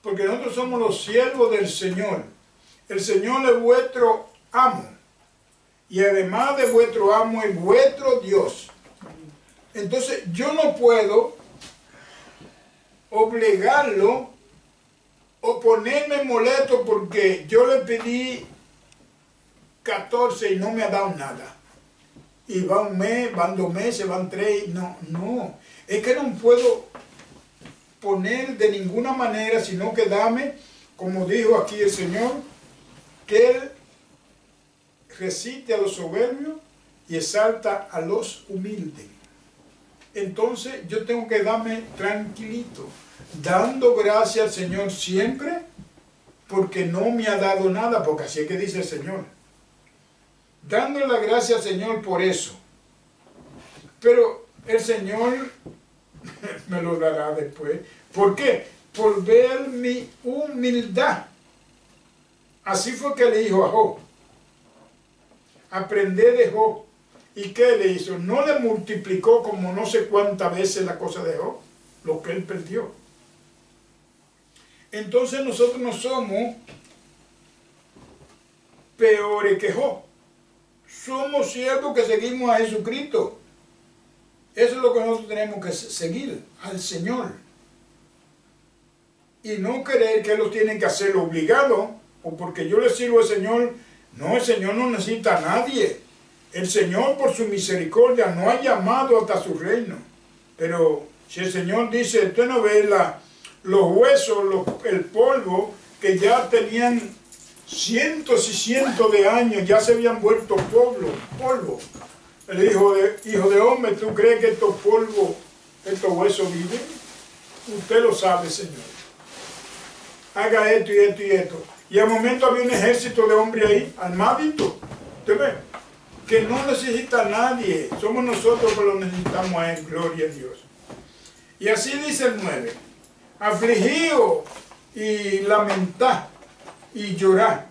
porque nosotros somos los siervos del Señor. El Señor es vuestro amo, y además de vuestro amo es vuestro Dios. Entonces yo no puedo obligarlo o ponerme molesto porque yo le pedí 14 y no me ha dado nada. Y va un mes, van 2 meses, van 3, no. Es que no puedo poner de ninguna manera, sino que dame, como dijo aquí el Señor, que Él resiste a los soberbios y exalta a los humildes. Entonces yo tengo que darme tranquilito, dando gracias al Señor siempre, porque no me ha dado nada, porque así es que dice el Señor. Dándole la gracia al Señor por eso. Pero el Señor me lo dará después. ¿Por qué? Por ver mi humildad. Así fue que le dijo a Job. Aprendé de Job. ¿Y qué le hizo? No le multiplicó como no sé cuántas veces la cosa de Job, lo que él perdió. Entonces nosotros no somos peores que Job. Somos siervos que seguimos a Jesucristo. Eso es lo que nosotros tenemos que seguir, al Señor. Y no creer que ellos tienen que hacerlo obligado, o porque yo le sirvo al Señor. No, el Señor no necesita a nadie. El Señor, por su misericordia, no ha llamado hasta su reino. Pero si el Señor dice, usted no ve los huesos, el polvo, que ya tenían cientos y cientos de años, ya se habían vuelto polvo. El hijo de hombre, ¿tú crees que estos polvos, estos huesos viven? Usted lo sabe, Señor. Haga esto y esto y esto. Y al momento había un ejército de hombres ahí, armaditos. ¿Usted ve? Que no necesita a nadie. Somos nosotros que lo necesitamos a Él. Gloria a Dios. Y así dice el 9. Afligidos y lamentad y llorad.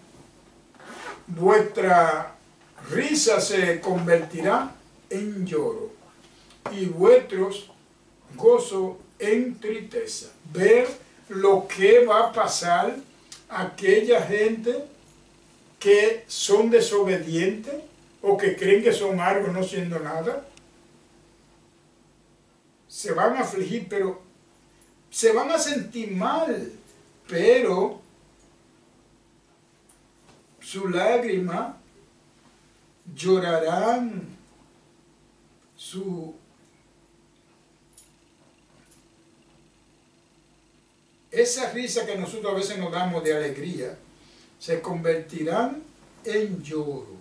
Vuestra risa se convertirá en lloro y vuestros gozo en tristeza. Ver lo que va a pasar a aquella gente que son desobedientes o que creen que son algo no siendo nada. Se van a afligir, pero se van a sentir mal, pero su lágrima llorarán esa risa que nosotros a veces nos damos de alegría, se convertirán en lloro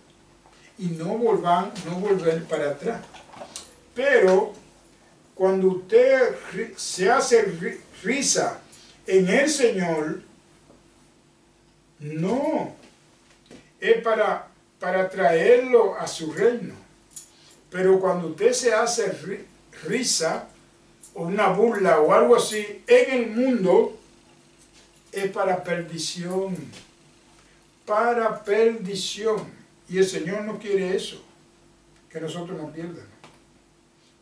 y no volver para atrás. Pero cuando usted se hace risa en el Señor, no, es para traerlo a su reino. Pero cuando usted se hace risa o una burla o algo así en el mundo, es para perdición. Para perdición. Y el Señor no quiere eso, que nosotros nos pierdan.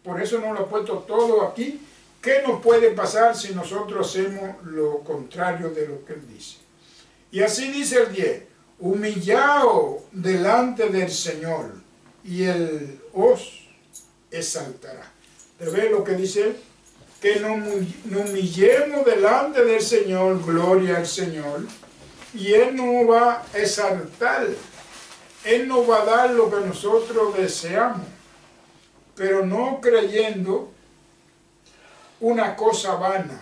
Por eso nos lo ha puesto todo aquí. ¿Qué nos puede pasar si nosotros hacemos lo contrario de lo que Él dice? Y así dice el 10. Humillaos delante del Señor y Él os exaltará. ¿Te ves lo que dice Él? Que nos humillemos delante del Señor, gloria al Señor, y Él nos va a exaltar. Él nos va a dar lo que nosotros deseamos, pero no creyendo una cosa vana,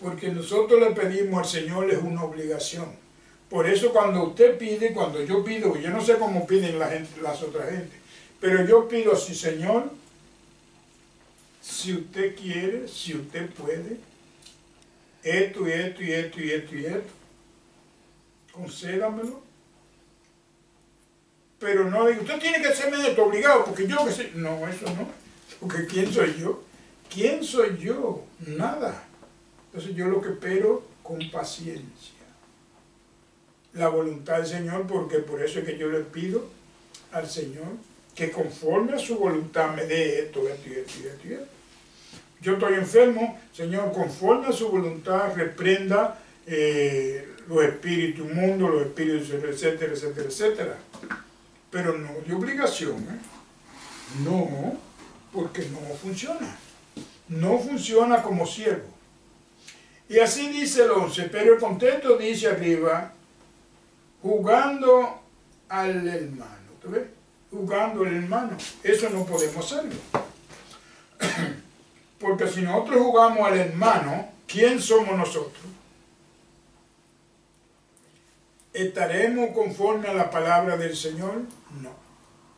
porque nosotros le pedimos al Señor, es una obligación. Por eso cuando usted pide, cuando yo pido, yo no sé cómo piden las otras gente, pero yo pido así, Señor, si usted quiere, si usted puede, esto y esto y esto y esto y esto, concédamelo. Pero no digo, usted tiene que hacerme esto obligado, porque yo que sé. No, eso no. Porque ¿quién soy yo? ¿Quién soy yo? Nada. Entonces yo lo que espero con paciencia la voluntad del Señor, porque por eso es que yo le pido al Señor que conforme a su voluntad me dé esto, esto y esto y esto y esto. Yo estoy enfermo, Señor, conforme a su voluntad reprenda los espíritus inmundos, los espíritus, etcétera, etcétera, etcétera. Pero no de obligación, ¿eh? No, porque no funciona. No funciona como siervo. Y así dice el 11, pero el contexto dice arriba, jugando al hermano. ¿Tú ves? Jugando al hermano. Eso no podemos hacerlo. Porque si nosotros jugamos al hermano, ¿quién somos nosotros? ¿Estaremos conformes a la palabra del Señor? No,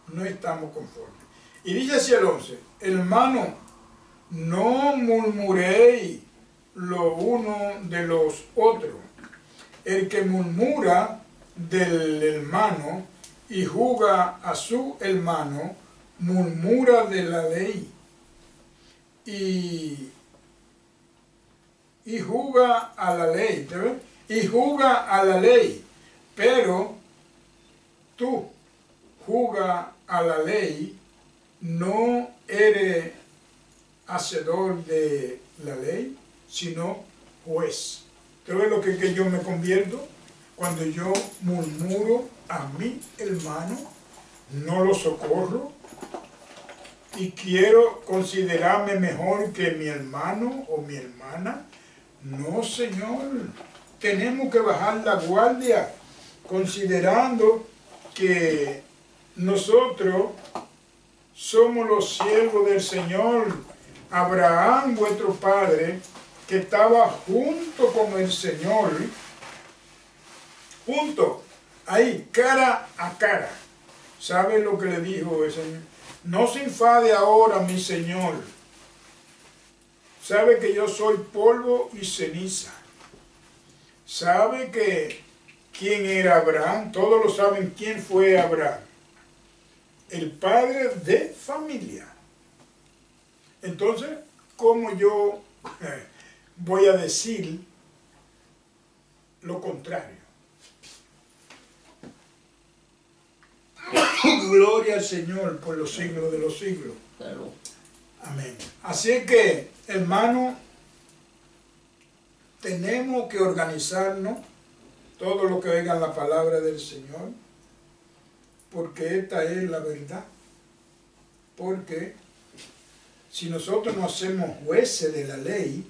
no estamos conformes. Y dice así el 11, hermano, no murmuréis lo uno de los otros. El que murmura del hermano y juzga a su hermano, murmura de la ley y juzga a la ley, ¿te ves? Y juzga a la ley, pero tú juzgas a la ley, no eres hacedor de la ley, sino juez. ¿Te ves lo que yo me convierto? Cuando yo murmuro a mi hermano, no lo socorro y quiero considerarme mejor que mi hermano o mi hermana. No, Señor, tenemos que bajar la guardia considerando que nosotros somos los siervos del Señor. Abraham, vuestro padre, que estaba junto con el Señor, junto, ahí, cara a cara. ¿Sabe lo que le dijo el Señor? No se enfade ahora, mi Señor. Sabe que yo soy polvo y ceniza. Sabe que quién era Abraham. Todos lo saben quién fue Abraham. El padre de familia. Entonces, ¿cómo yo voy a decir lo contrario? Gloria al Señor por los siglos de los siglos. Claro. Amén. Así que, hermano, tenemos que organizarnos todo lo que oigan la palabra del Señor, porque esta es la verdad. Porque si nosotros no hacemos jueces de la ley,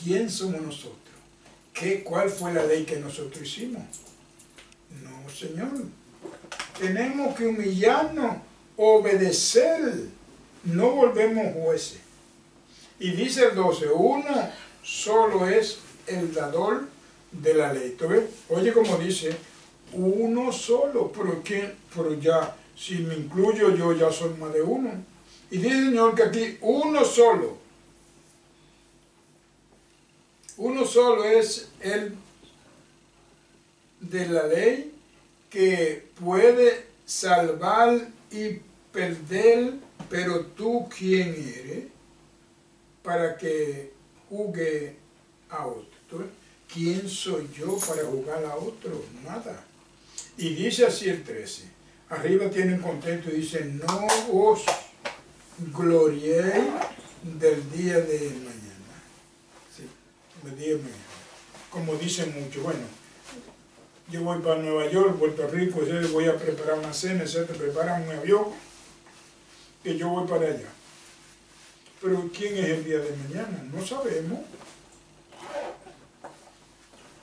¿quién somos nosotros? ¿Cuál fue la ley que nosotros hicimos? No, Señor. Tenemos que humillarnos, obedecer. No volvemos jueces. Y dice el 12, uno solo es el dador de la ley. ¿Tú ves? Oye, como dice, uno solo. ¿Pero quién? Pero ya, si me incluyo yo, ya soy más de uno. Y dice el Señor que aquí uno solo. Uno solo es el de la ley que puede salvar y perder, pero tú quién eres para que juzgue a otro. ¿Quién soy yo para juzgar a otro? Nada. Y dice así el 13. Arriba tiene un contexto y dice, no os gloriéis del día de mañana. Sí, el día de mañana. Como dicen muchos, bueno, yo voy para Nueva York, Puerto Rico, voy a preparar una cena, etc. Preparan un avión, que yo voy para allá. Pero ¿quién es el día de mañana? No sabemos.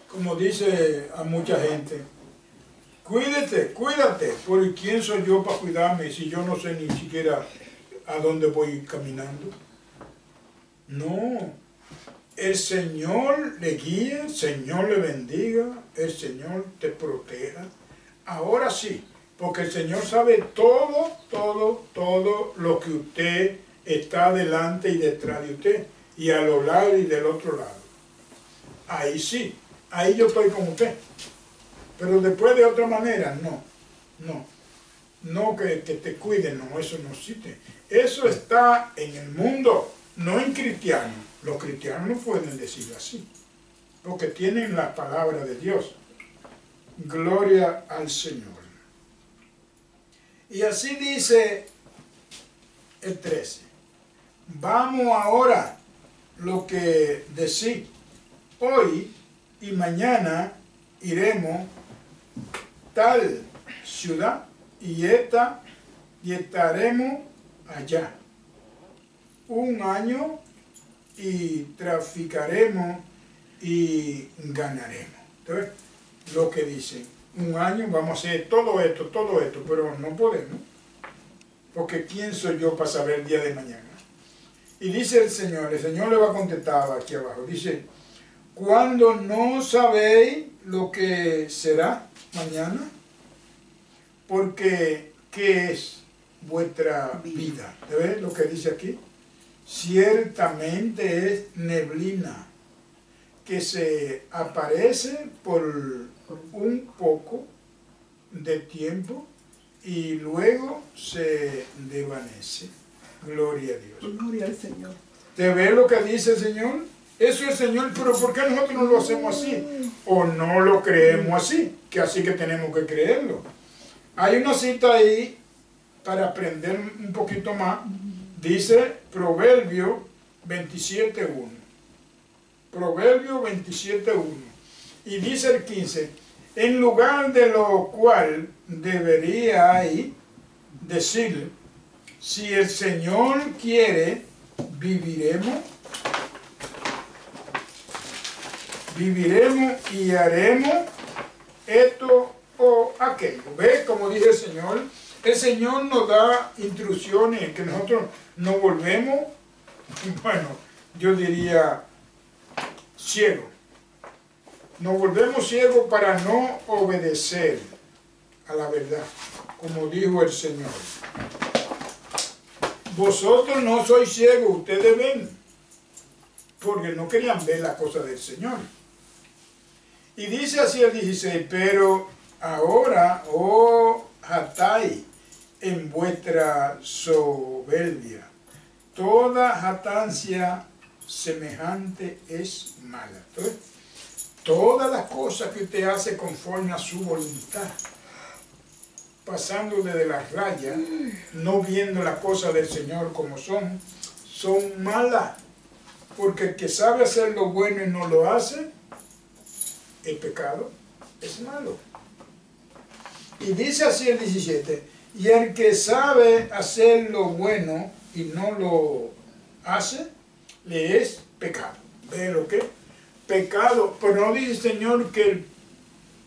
Como dice a mucha gente, cuídate, porque ¿quién soy yo para cuidarme si yo no sé ni siquiera a dónde voy caminando? No, el Señor le guíe, el Señor le bendiga, el Señor te proteja. Ahora sí, porque el Señor sabe todo lo que usted está delante y detrás de usted, y a los lados y del otro lado. Ahí sí, ahí yo estoy con usted. Pero después de otra manera, no que te cuiden, no, eso no existe. Eso está en el mundo, no en cristianos. Los cristianos no pueden decir así, porque tienen la palabra de Dios. Gloria al Señor. Y así dice el 13. Vamos ahora lo que decir. Hoy y mañana iremos tal ciudad y estaremos allá un año y traficaremos y ganaremos. Entonces, lo que dicen, un año vamos a hacer todo esto, pero no podemos, porque ¿quién soy yo para saber el día de mañana? Y dice el Señor le va a contestar aquí abajo, dice, cuando no sabéis lo que será mañana, porque ¿qué es vuestra vida? ¿Ves lo que dice aquí? Ciertamente es neblina que se aparece por un poco de tiempo y luego se desvanece. Gloria a Dios. Gloria al Señor. ¿Te ves lo que dice el Señor? Eso es el Señor, pero ¿por qué nosotros no lo hacemos así? O no lo creemos así, que así que tenemos que creerlo. Hay una cita ahí para aprender un poquito más. Dice Proverbio 27.1. Proverbio 27.1. Y dice el 15. En lugar de lo cual debería decir, si el Señor quiere, viviremos y haremos esto o aquello. ¿Ves? Como dice el Señor nos da instrucciones que nosotros nos volvemos, bueno, yo diría ciegos. Nos volvemos ciegos para no obedecer a la verdad, como dijo el Señor. Vosotros no sois ciegos, ustedes ven, porque no querían ver la cosa del Señor. Y dice así el 16, pero ahora, jactáis en vuestra soberbia. Toda jactancia semejante es mala. Entonces, todas las cosas que usted hace conforme a su voluntad, pasando desde las rayas, no viendo las cosas del Señor como son malas. Porque el que sabe hacer lo bueno y no lo hace, el pecado es malo. Y dice así el 17, y el que sabe hacer lo bueno y no lo hace, le es pecado. ¿Ve lo que? Pecado, pero no dice el Señor que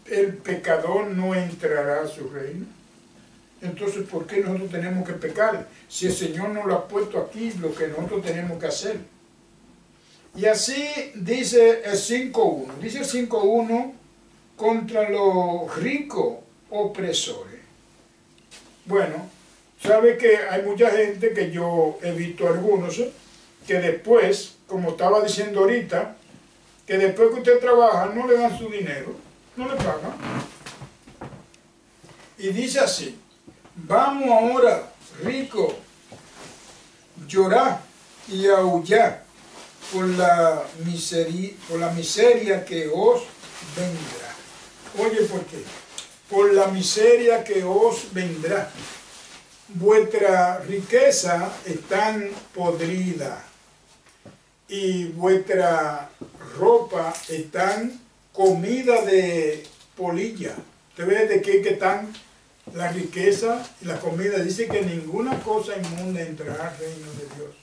el pecador no entrará a su reino. Entonces, ¿por qué nosotros tenemos que pecar? Si el Señor nos lo ha puesto aquí, lo que nosotros tenemos que hacer. Y así dice el 5.1. Dice el 5.1, contra los ricos opresores. Bueno, sabe que hay mucha gente, que yo he visto algunos, que después, como estaba diciendo ahorita, que después que usted trabaja no le dan su dinero, no le pagan. Y dice así: vamos ahora, rico, llorar y aullar por la miseria que os vendrá. Oye, ¿por qué? Por la miseria que os vendrá. Vuestra riqueza está podrida y vuestra ropa está comida de polilla. ¿Usted ve de qué que están la riqueza y la comida? Dice que ninguna cosa inmunda entrará al reino de Dios.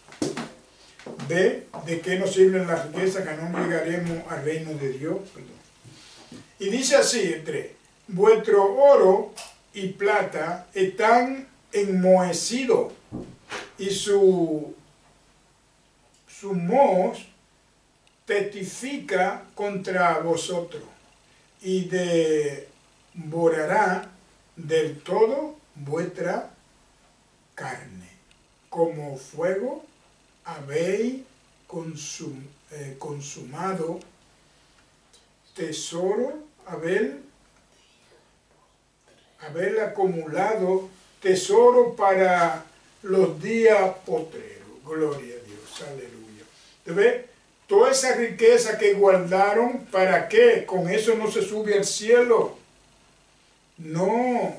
¿Ve de qué nos sirven las riquezas, que no llegaremos al reino de Dios? Y dice así, vuestro oro y plata están enmohecidos y su mohos testifica contra vosotros y devorará del todo vuestra carne. Como fuego habéis consumado tesoro, haber acumulado tesoro para los días postreros. Gloria a Dios, aleluya. ¿Te ves? Toda esa riqueza que guardaron, ¿para qué? Con eso no se sube al cielo. No,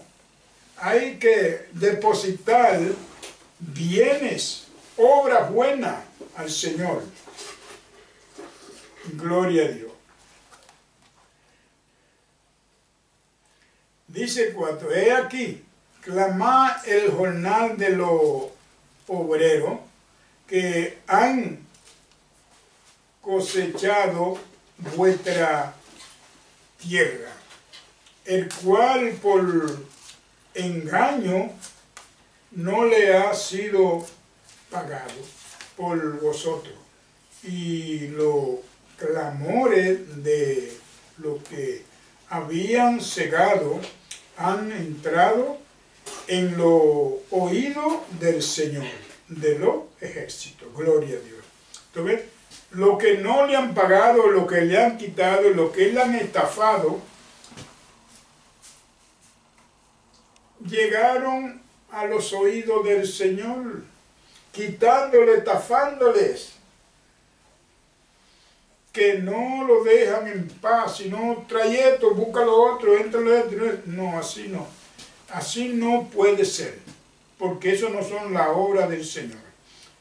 hay que depositar bienes, obras buenas al Señor. Gloria a Dios. Dice 4, he aquí, clamad el jornal de los obreros que han cosechado vuestra tierra, el cual por engaño no le ha sido pagado por vosotros, y los clamores de los que habían cegado han entrado en los oídos del Señor de los ejércitos. Gloria a Dios. Entonces, lo que no le han pagado, lo que le han quitado, lo que le han estafado, llegaron a los oídos del Señor, quitándole, estafándoles, que no lo dejan en paz, sino trae esto, busca lo otro, entra lo otro. No, así no. Así no puede ser, porque eso no son la obra del Señor.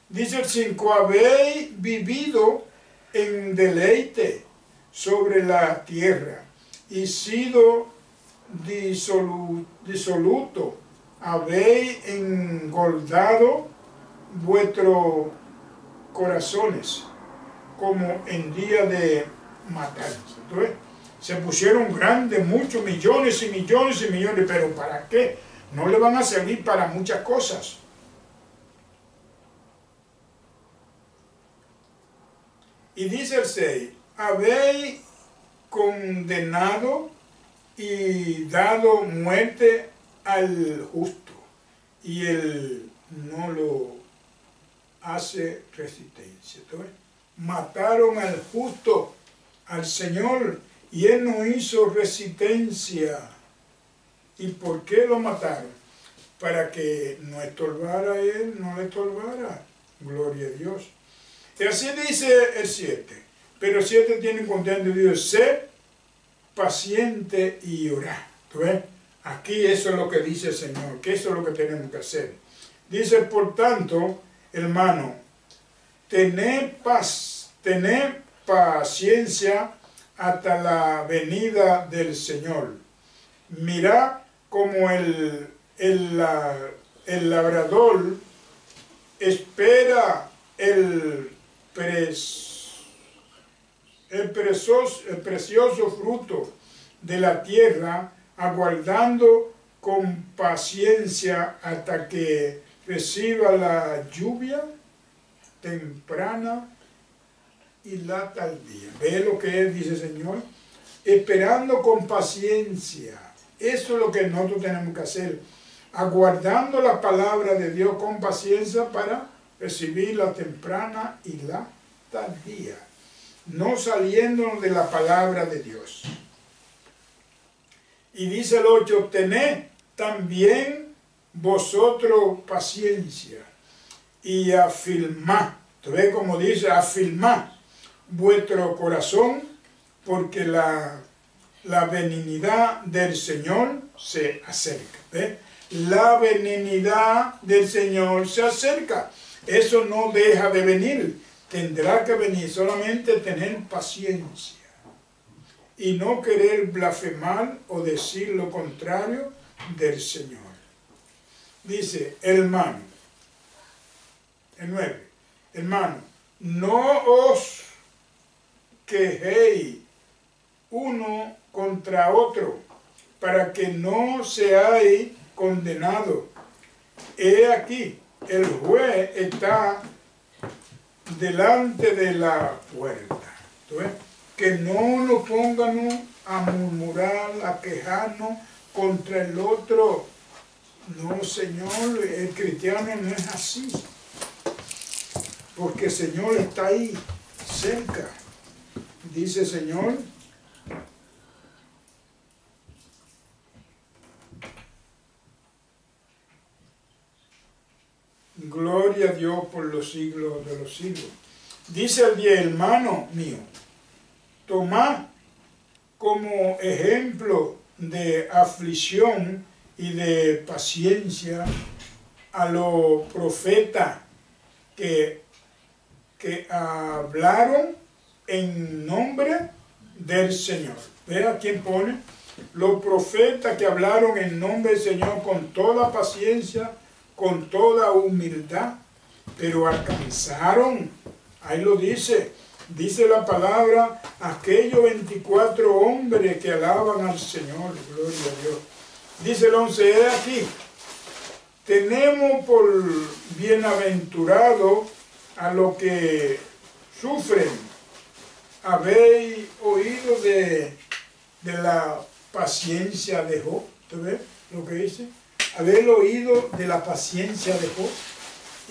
Dice el 5, habéis vivido en deleite sobre la tierra y sido disoluto, habéis engordado vuestros corazones como en día de matanza. Entonces, se pusieron grandes, muchos millones y millones y millones, pero ¿para qué? No le van a servir para muchas cosas. Y dice el 6, habéis condenado y dado muerte al justo, y él no lo hace resistencia. Entonces, mataron al justo, al Señor, y él no hizo resistencia. ¿Y por qué lo mataron? Para que no estorbara a él, no le estorbara. Gloria a Dios. Y así dice el 7. Pero el 7 tiene contento de Dios: sé paciente y orá. ¿Tú ves? Aquí eso es lo que dice el Señor, que eso es lo que tenemos que hacer. Dice, por tanto, hermano, tened paciencia hasta la venida del Señor. Mirad como el labrador espera el precioso fruto de la tierra, aguardando con paciencia hasta que reciba la lluvia temprana y la tardía. ¿Ve lo que él dice, Señor? Esperando con paciencia. Eso es lo que nosotros tenemos que hacer. Aguardando la palabra de Dios con paciencia para recibir la temprana y la tardía. No saliéndonos de la palabra de Dios. Y dice el 8, tened también vosotros paciencia y afirmad. ¿Tú ves como dice? Afirmad vuestro corazón, porque la benignidad del Señor se acerca. ¿Ves? La benignidad del Señor se acerca. Eso no deja de venir. Tendrá que venir, solamente tener paciencia y no querer blasfemar o decir lo contrario del Señor. Dice, hermano, el 9, hermano, no os quejéis uno contra otro, para que no seáis condenados. He aquí, el juez está delante de la puerta. ¿Tú ves? Que no nos pongan a murmurar, a quejarnos contra el otro. No, Señor, el cristiano no es así. Porque el Señor está ahí, cerca. Dice, Señor, gloria a Dios por los siglos de los siglos. Dice el 10, hermano mío, tomad como ejemplo de aflicción y de paciencia a los profetas que hablaron en nombre del Señor. Vea quién pone. Los profetas que hablaron en nombre del Señor con toda paciencia, con toda humildad, pero alcanzaron, ahí lo dice la palabra, aquellos 24 hombres que alaban al Señor, gloria a Dios. Dice el 11, he aquí, tenemos por bienaventurado a los que sufren. Habéis oído de la paciencia de Job. ¿Tú ves lo que dice? Habéis oído de la paciencia de Job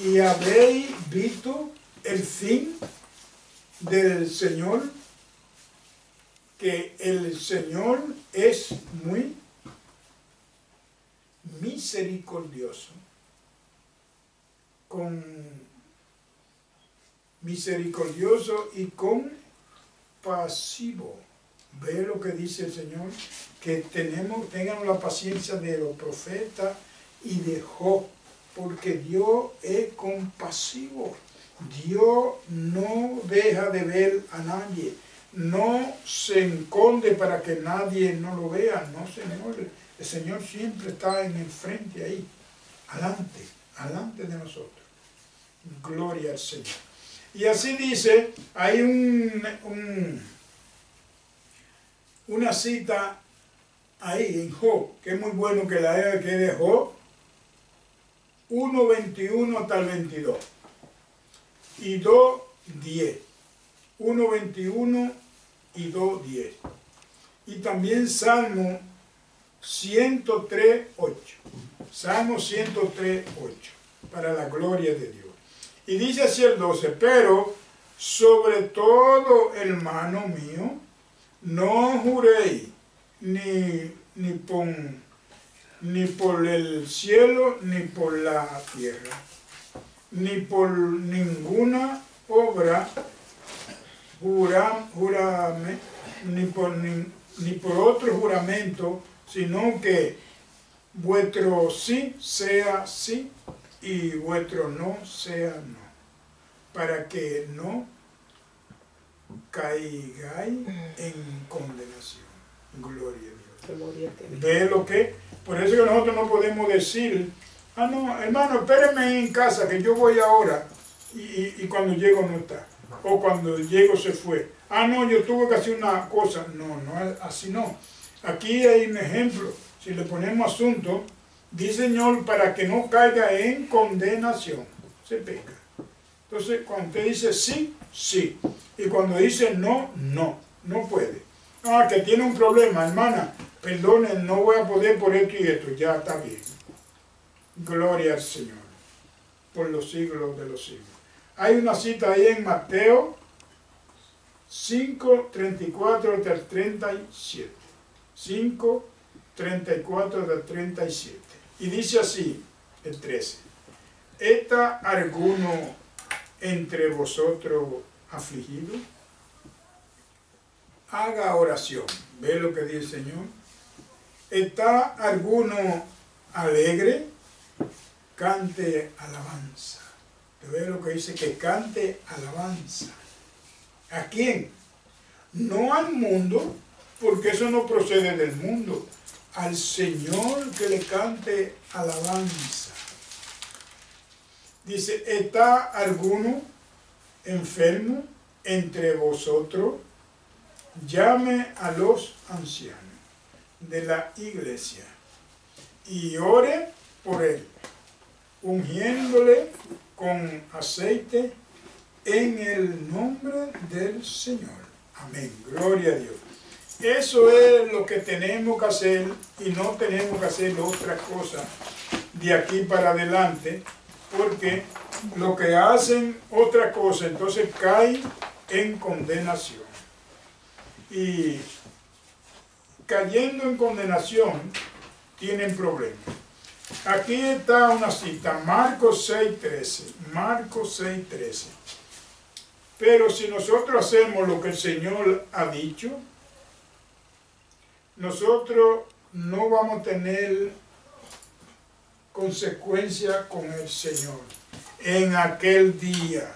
y habéis visto el fin del Señor, que el Señor es muy misericordioso, misericordioso y compasivo. Ve lo que dice el Señor, que tengan la paciencia de los profetas y de Job, porque Dios es compasivo. Dios no deja de ver a nadie, no se esconde para que nadie no lo vea, no, Señor. El Señor siempre está en el frente ahí, adelante de nosotros. Gloria al Señor. Y así dice, hay una cita ahí en Job, que es muy bueno que la lea, que es de Job 1:21 hasta el 22 y 2:10. 1:21 y 2:10. Y también Salmo 103:8. Salmo 103:8, para la gloria de Dios. Y dice así el 12, pero sobre todo, hermano mío, no juréis ni por el cielo, ni por la tierra, ni por ninguna obra, ni por otro juramento, sino que vuestro sí sea sí y vuestro no sea no, para que no caigáis en condenación. Gloria a Dios. Ve lo que, por eso que nosotros no podemos decir, no, hermano, espéreme en casa que yo voy ahora y cuando llego no está, o cuando llego se fue. No, yo tuve que hacer una cosa. No, así no. Aquí hay un ejemplo. si le ponemos asunto, dice Señor, para que no caiga en condenación. Se peca. Entonces, cuando usted dice sí, sí. Y cuando dice no, no. No puede. Ah, que tiene un problema, hermana. Perdone, no voy a poder por esto y esto. Ya está bien. Gloria al Señor. Por los siglos de los siglos. Hay una cita ahí en Mateo 5, 34 hasta el 37. 5, 34 hasta el 37. Y dice así, el 13. ¿Está alguno entre vosotros afligido? Haga oración. ¿Ve lo que dice el Señor? ¿Está alguno alegre? Cante alabanza. ¿Ve lo que dice? Que cante alabanza. ¿A quién? No al mundo, porque eso no procede del mundo. Al Señor que le cante alabanza. Dice, ¿está alguno enfermo entre vosotros? Llame a los ancianos de la iglesia y ore por él, ungiéndole con aceite en el nombre del Señor. Amén. Gloria a Dios. Eso es lo que tenemos que hacer y no tenemos que hacer otra cosa de aquí para adelante, porque lo que hacen otra cosa, entonces caen en condenación. Y cayendo en condenación, tienen problemas. Aquí está una cita, Marcos 6:13. Marcos 6:13. Pero si nosotros hacemos lo que el Señor ha dicho, nosotros no vamos a tener consecuencia con el Señor. En aquel día,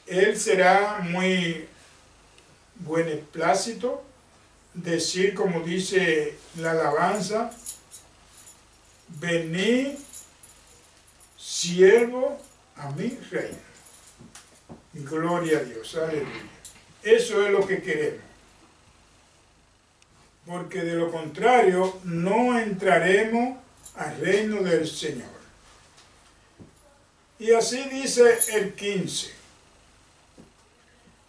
Él será muy beneplácito decir, como dice la alabanza, venid, siervo, a mi reino. Gloria a Dios, aleluya. Eso es lo que queremos. Porque de lo contrario, no entraremos al reino del Señor. Y así dice el 15.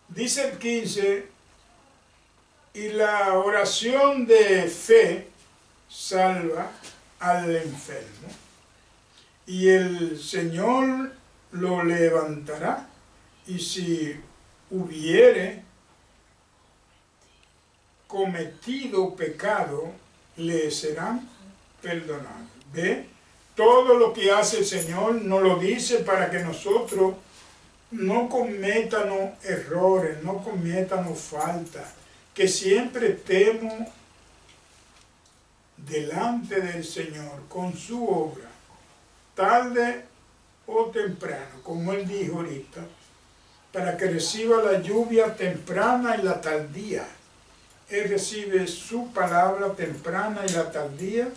Dice el 15, y la oración de fe salva al enfermo, y el Señor lo levantará, y si hubiere cometido pecado, le serán perdonados. ¿Ve? Todo lo que hace el Señor nos lo dice para que nosotros no cometamos errores, no cometamos faltas, que siempre estemos delante del Señor con su obra, tarde o temprano, como Él dijo ahorita, para que reciba la lluvia temprana y la tardía. Él recibe su palabra temprana y la tardía,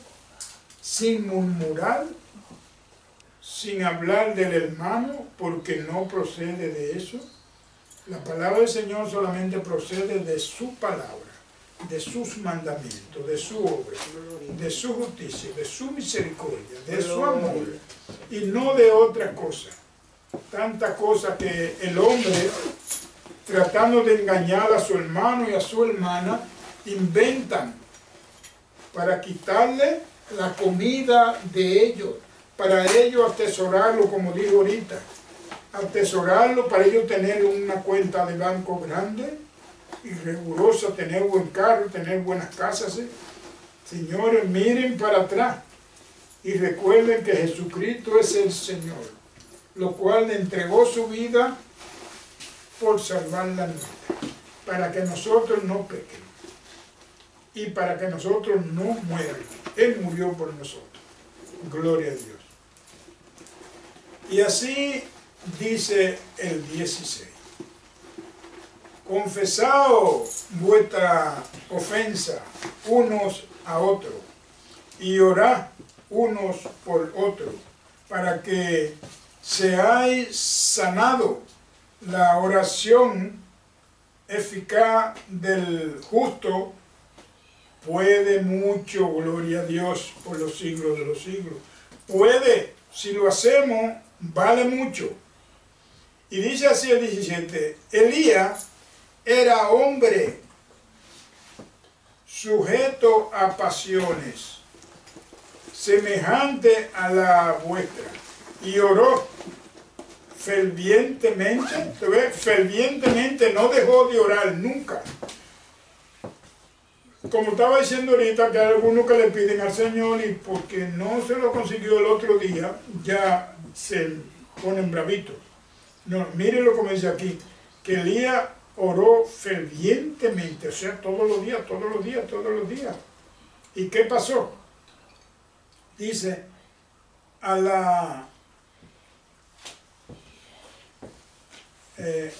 sin murmurar, sin hablar del hermano, porque no procede de eso. La palabra del Señor solamente procede de su palabra, de sus mandamientos, de su obra, de su justicia, de su misericordia, de su amor, y no de otra cosa. Tanta cosa que el hombre, tratando de engañar a su hermano y a su hermana, inventan para quitarle la comida de ellos, para ellos atesorarlo, como digo ahorita, atesorarlo, para ellos tener una cuenta de banco grande y rigurosa, tener buen carro, tener buenas casas. Señores, miren para atrás y recuerden que Jesucristo es el Señor, lo cual le entregó su vida por salvar la nuestra, para que nosotros no pequemos y para que nosotros no mueramos. Él murió por nosotros. Gloria a Dios. Y así dice el 16. Confesaos vuestra ofensa unos a otros y orad unos por otros para que seáis sanados. La oración eficaz del justo puede mucho, gloria a Dios, por los siglos de los siglos. Puede, si lo hacemos, vale mucho. Y dice así el 17, Elías era hombre sujeto a pasiones, semejante a la vuestra, y oró fervientemente. ¿Te ves? Fervientemente, no dejó de orar nunca. Como estaba diciendo ahorita, que hay algunos que le piden al Señor y porque no se lo consiguió el otro día, ya se ponen bravitos. No, mírenlo como dice aquí, que Elías oró fervientemente, o sea, todos los días, todos los días, todos los días. ¿Y qué pasó? Dice,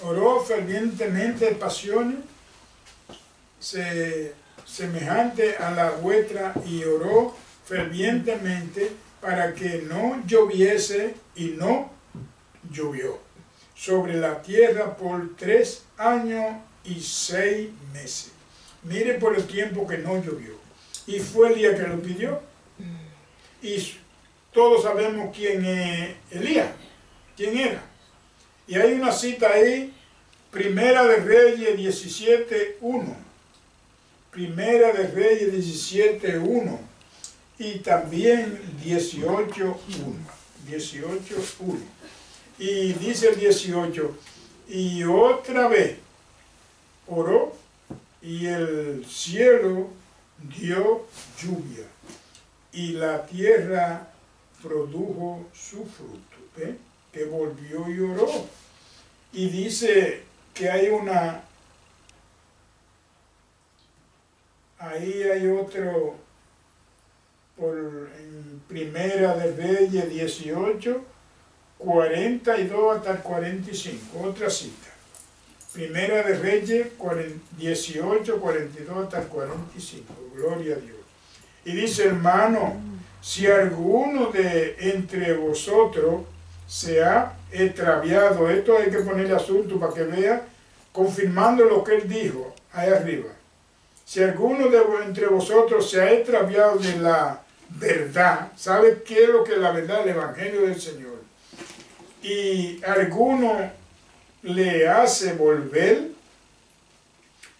oró fervientemente pasiones, semejante a la vuestra, y oró fervientemente para que no lloviese, y no llovió sobre la tierra por 3 años y 6 meses. Mire por el tiempo que no llovió. Y fue Elías que lo pidió. Y todos sabemos quién es Elías, quién era. Y hay una cita ahí, Primera de Reyes 17:1. Primera de Reyes 17:1. Y también 18:1. 18:1. Y dice el 18, y otra vez oró, y el cielo dio lluvia, y la tierra produjo su fruto. ¿Ve? Que volvió y oró. Y dice que hay una, ahí hay otro, en Primera de Reyes 18, 42 hasta el 45, otra cita. Primera de Reyes 18, 42 hasta el 45, gloria a Dios. Y dice, hermano, si alguno de entre vosotros se ha extraviado, esto hay que ponerle asunto para que vea, confirmando lo que él dijo ahí arriba. Si alguno de entre vosotros se ha extraviado de la verdad, ¿sabe qué es lo que es la verdad? El Evangelio del Señor. Y alguno le hace volver,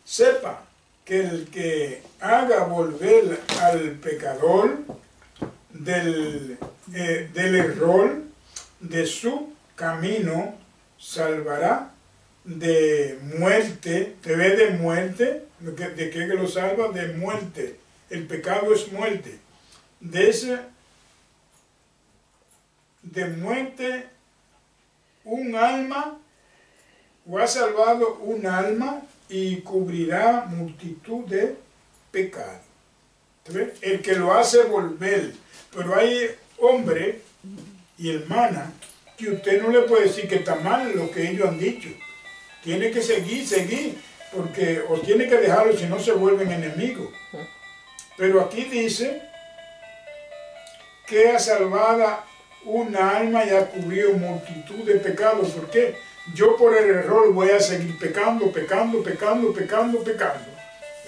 sepa que el que haga volver al pecador del error de su camino, salvará de muerte. ¿Te ves? De muerte. ¿De qué que lo salva? De muerte. El pecado es muerte. De muerte, un alma, o ha salvado un alma, y cubrirá multitud de pecados. ¿Ves? El que lo hace volver. Pero hay hombre y hermana que usted no le puede decir que está mal lo que ellos han dicho. Tiene que seguir, porque o tiene que dejarlo, si no se vuelven enemigos. Pero aquí dice que ha salvado una alma y ha cubierto multitud de pecados. ¿Por qué? Yo por el error voy a seguir pecando,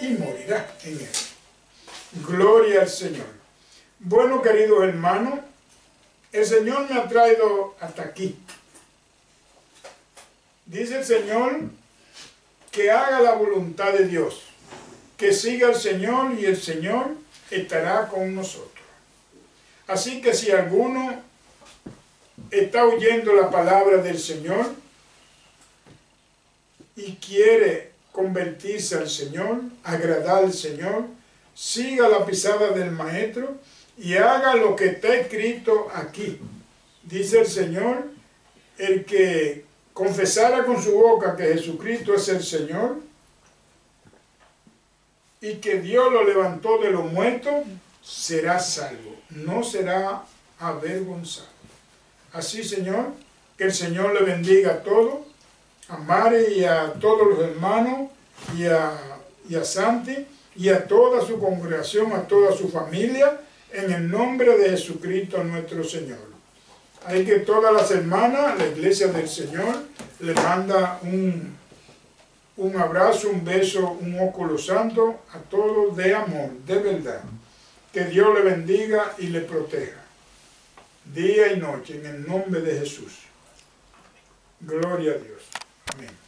y morirá en él. Gloria al Señor. Bueno, queridos hermanos, el Señor me ha traído hasta aquí. Dice el Señor que haga la voluntad de Dios, que siga al Señor, y el Señor estará con nosotros. Así que si alguno está oyendo la palabra del Señor y quiere convertirse al Señor, agradar al Señor, siga la pisada del Maestro y haga lo que está escrito aquí. Dice el Señor, el que confesara con su boca que Jesucristo es el Señor y que Dios lo levantó de los muertos, será salvo, no será avergonzado. Así, Señor, que el Señor le bendiga a todos, a Mari y a todos los hermanos, y a Santi, y a toda su congregación, a toda su familia, en el nombre de Jesucristo nuestro Señor. Hay que todas las hermanas, la iglesia del Señor, le manda un un abrazo, un beso, un óculo santo a todos de amor, de verdad. Que Dios le bendiga y le proteja, día y noche, en el nombre de Jesús. Gloria a Dios. Amén.